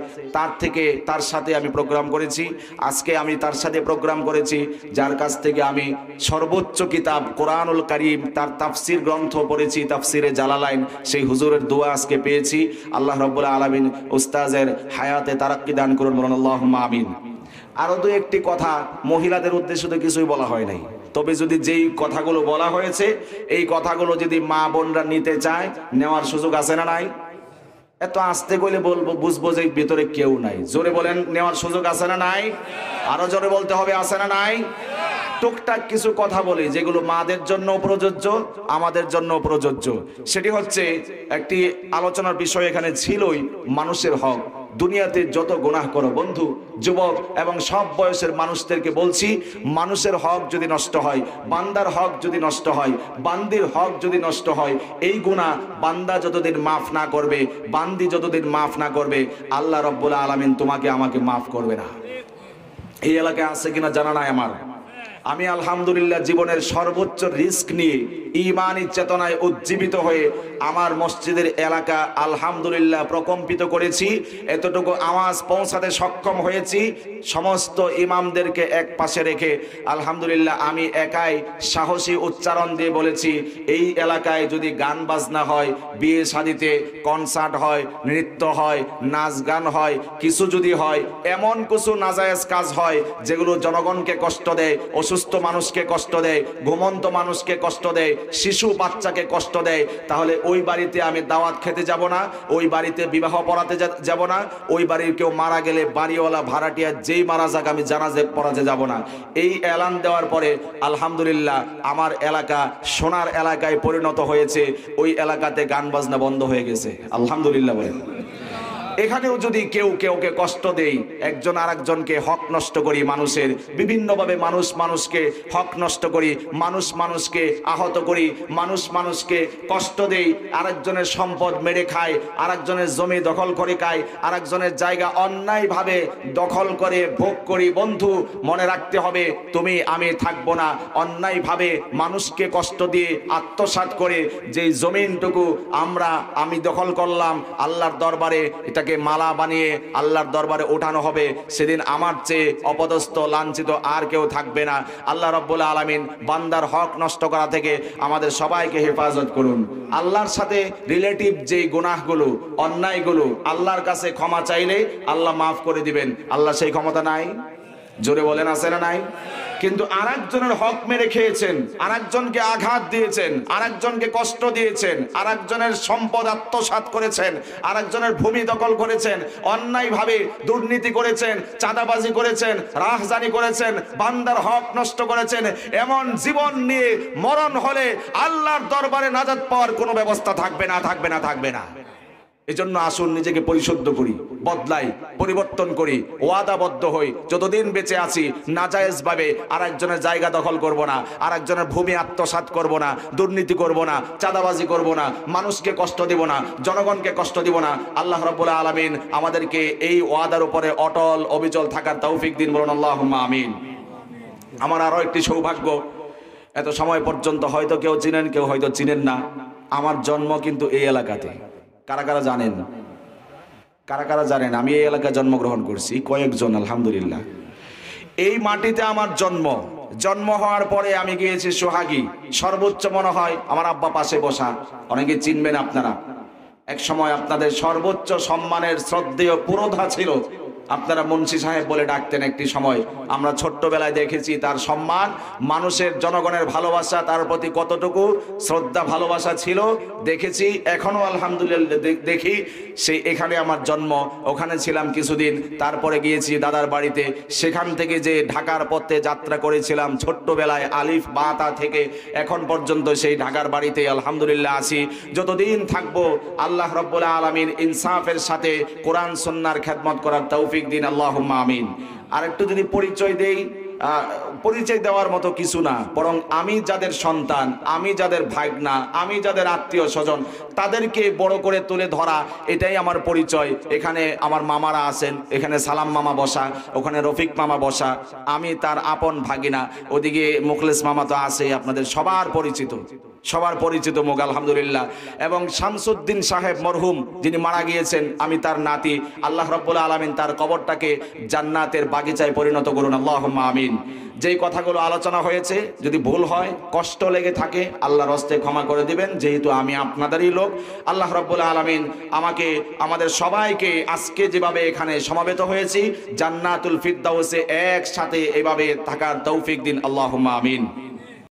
তার সাথে আমি প্রোগ্রাম করেছি। আজকে আমি তার সাথে প্রোগ্রাম করেছি যার কাছ থেকে আমি সর্বোচ্চ কিতাব কোরআনুল কারীম, তার তাফসির গ্রন্থ পড়েছি, তাফসিরে জালালাইন। সেই হুজুরের দোয়া আজকে পেয়েছি। আল্লাহ রাব্বুল আলামিন উস্তাজের হায়াতে তারাক্কি দান করুন, বলুন আল্লাহুম্মা আমিন। আরো দু একটি কথা মহিলাদের উদ্দেশ্যে তো কিছুই বলা হয় নাই, তবে যদি যেই কথাগুলো বলা হয়েছে, এই কথাগুলো যদি মা বোনরা নিতে চায়, নেওয়ার সুযোগ আছে না নাই? এত আস্তে কইলে বলবো, বুঝবো যে ভিতরে কেউ নাই। জোরে বলেন, নেওয়ার সুযোগ আছে না নাই? আরো জোরে বলতে হবে, আছে না নাই? টুকটাক কিছু কথা বলি যেগুলো মাদের জন্য প্রযোজ্য, আমাদের জন্য প্রযোজ্য। সেটি হচ্ছে, একটি আলোচনার বিষয় এখানে ছিলই মানুষের হক। দুনিয়াতে যত গুনাহ করো বন্ধু, যুবক এবং সব বয়সের মানুষদেরকে বলছি, মানুষের হক যদি নষ্ট হয়, বান্দার হক যদি নষ্ট হয়, বান্দির হক যদি নষ্ট হয়, এই গুনাহ বান্দা যতদিন মাফ না করবে, বান্দি যতদিন মাফ না করবে, আল্লাহ রাব্বুল আলামিন তোমাকে আমাকে মাফ করবে না। এই এলাকায় আছে কিনা জানা নাই আমার। আমি আলহামদুলিল্লাহ জীবনের সর্বোচ্চ রিস্ক নিয়ে ঈমানী চেতনায় উজ্জীবিত হয়ে আমার মসজিদের এলাকা আলহামদুলিল্লাহ প্রকম্পিত করেছি। এতটুকু আওয়াজ পৌঁছাতে সক্ষম হয়েছি সমস্ত ইমামদেরকে এক পাশে রেখে। আলহামদুলিল্লাহ আমি একাই সাহসী উচ্চারণ দিয়ে বলেছি, এই এলাকায় যদি গান বাজনা হয়, বিয়ে শাদিতে কনসার্ট হয়, নৃত্য হয়, নাচ গান হয়, কিছু যদি হয়, এমন কিছু নাজায়েজ কাজ হয় যেগুলো জনগণকে কষ্ট দেয়, অসুস্থ মানুষকে কষ্ট দেয়, ঘুমন্ত মানুষকে কষ্ট দেয়, শিশু বাচ্চাকে কষ্ট দেয়, তাহলে ওই বাড়িতে আমি দাওয়াত খেতে যাব না, ওই বাড়িতে বিবাহ পড়াতে যাব না, ওই বাড়ির কেউ মারা গেলে বাড়িওয়ালা ভাড়াটিয়া যেই মারা যাক আমি জানাজা পড়াতে যাব না। এই এলান দেওয়ার পরে আলহামদুলিল্লাহ আমার এলাকা সোনার এলাকায় পরিণত হয়েছে। ওই এলাকাতে গান বাজনা বন্ধ হয়ে গেছে, আলহামদুলিল্লাহ বলেন। এখানেও যদি কেউ কেউকে কষ্ট দেই, একজন আরেকজনকে হক নষ্ট করি, মানুষের বিভিন্নভাবে মানুষকে হক নষ্ট করি, মানুষকে আহত করি, মানুষকে কষ্ট দেই, আরেকজনের সম্পদ মেরে খায়, আরেকজনের জমি দখল করে খায়, আরেকজনের জায়গা অন্যায়ভাবে দখল করে ভোগ করি। বন্ধু মনে রাখতে হবে, তুমি আমি থাকবো না অন্যায়ভাবে মানুষকে কষ্ট দিয়ে আত্মসাৎ করে যেই জমিনটুকু আমি দখল করলাম, আল্লাহর দরবারে এটা মালা বানিয়ে আল্লাহর দরবারে ওঠানো হবে। সেদিন আমার চেয়ে অপদস্থ লাঞ্ছিত আর কেউ থাকবে না। আল্লাহ রাব্বুল আলামিন বান্দার হক নষ্ট করা থেকে আমাদের সবাইকে হেফাজত করুন। আল্লাহর সাথে রিলেটিভ যে গুনাহগুলো, অন্যায়গুলো, আল্লাহর কাছে ক্ষমা চাইলে আল্লাহ মাফ করে দিবেন। আল্লাহ সেই ক্ষমতা নাই? জোরে বলেন, আছে না নাই? কিন্তু আরেকজনের হক মেরে খেয়েছেন, আরেকজনকে আঘাত দিয়েছেন, আরেকজনকে কষ্ট দিয়েছেন, আরেকজনের সম্পদ আত্মসাৎ করেছেন, আরেকজনের ভূমি দখল করেছেন, অন্যায়ভাবে দুর্নীতি করেছেন, চাঁদাবাজি করেছেন, রাহজানি করেছেন, বান্দার হক নষ্ট করেছেন, এমন জীবন নিয়ে মরণ হলে আল্লাহর দরবারে নাজাত পাওয়ার কোনো ব্যবস্থা থাকবে না, থাকবে না, থাকবে না। এজন্য আসুন নিজেকে পরিশুদ্ধ করি, বদলাই, পরিবর্তন করি, ওয়াদাবদ্ধ হই। যতদিন বেঁচে আছি নাজায়েজ ভাবে আরেকজনের জায়গা দখল করব না, আরেকজনের ভূমি আত্মসাৎ করব না, দুর্নীতি করব না, চাঁদাবাজি করব না, মানুষকে কষ্ট দিব না, জনগণকে কষ্ট দিব না। আল্লাহ রাব্বুল আলামিন আমাদেরকে এই ওয়াদার উপরে অটল অবিচল থাকার তৌফিক দিন, বলুন আল্লাহুম্মা আমিন। আমার আরো একটি সৌভাগ্য, এত সময় পর্যন্ত হয়তো কেউ চিনেন, কেউ হয়তো চিনেন না। আমার জন্ম কিন্তু এই এলাকাতে। কারা কারা জানেন? কারা কারা জানেন আমি এই এলাকায় জন্মগ্রহণ করছি? কয়েকজন, আলহামদুলিল্লাহ। এই মাটিতে আমার জন্ম হওয়ার পরে আমি গিয়েছি সোহাগী। সর্বোচ্চ মনে হয় আমার আব্বা পাশে বসা, অনেকে চিনবেন আপনারা। এক সময় আপনাদের সর্বোচ্চ সম্মানের শ্রদ্ধেয় পুরোধা ছিল, আপনারা মুন্সি সাহেব বলে ডাকতেন একটি সময়। আমরা ছোট্টবেলায় দেখেছি তার সম্মান, মানুষের জনগণের ভালোবাসা তার প্রতি কতটুকু শ্রদ্ধা ভালোবাসা ছিল দেখেছি, এখনো আলহামদুলিল্লাহ দেখি। সেই এখানে আমার জন্ম, ওখানে ছিলাম কিছুদিন, তারপরে গিয়েছি দাদার বাড়িতে। সেখান থেকে যে ঢাকার পথে যাত্রা করেছিলাম ছোট্টবেলায় আলিফ বা তা থেকে এখন পর্যন্ত সেই ঢাকার বাড়িতে আলহামদুলিল্লাহ আছি। যতদিন থাকবো আল্লাহ রাব্বুল আলামিন ইনসাফের সাথে কোরআন সুন্নাহর খেদমত করার তৌফিক দিন, আল্লাহুম্মা আমিন। আর একটু যদি পরিচয় দেই, পরিচয় দেওয়ার মতো কিছু না, বরং আমি যাদের সন্তান, আমি যাদের ভাগনা, আমি যাদের আত্মীয় স্বজন, তাদেরকে বড় করে তুলে ধরা, এটাই আমার পরিচয়। এখানে আমার মামারা আছেন, এখানে সালাম মামা বসা, ওখানে রফিক মামা বসা, আমি তার আপন ভাগিনা, ওদিকে মুখলেস মামা তো আছে, আপনাদের সবার পরিচিত মুখ, আলহামদুলিল্লাহ। এবং শামসুদ্দিন সাহেব মরহুম, যিনি মারা গিয়েছেন, আমি তার নাতি। আল্লাহ রাব্বুল আলামিন তার কবরটাকে জান্নাতের বাগিচায় পরিণত করুন, আল্লাহুম্মা আমিন। যেই কথাগুলো আলোচনা হয়েছে যদি ভুল হয়, কষ্ট লেগে থাকে, আল্লাহর হস্তে ক্ষমা করে দিবেন, যেহেতু আমি আপনাদেরই লোক। আল্লাহ রাব্বুল আলামিন আমাকে, আমাদের সবাইকে আজকে যেভাবে এখানে সমবেত হয়েছি জান্নাতুল ফিরদাউসে একসাথে এভাবে থাকার তৌফিক দিন, আল্লাহুম্মা আমিন।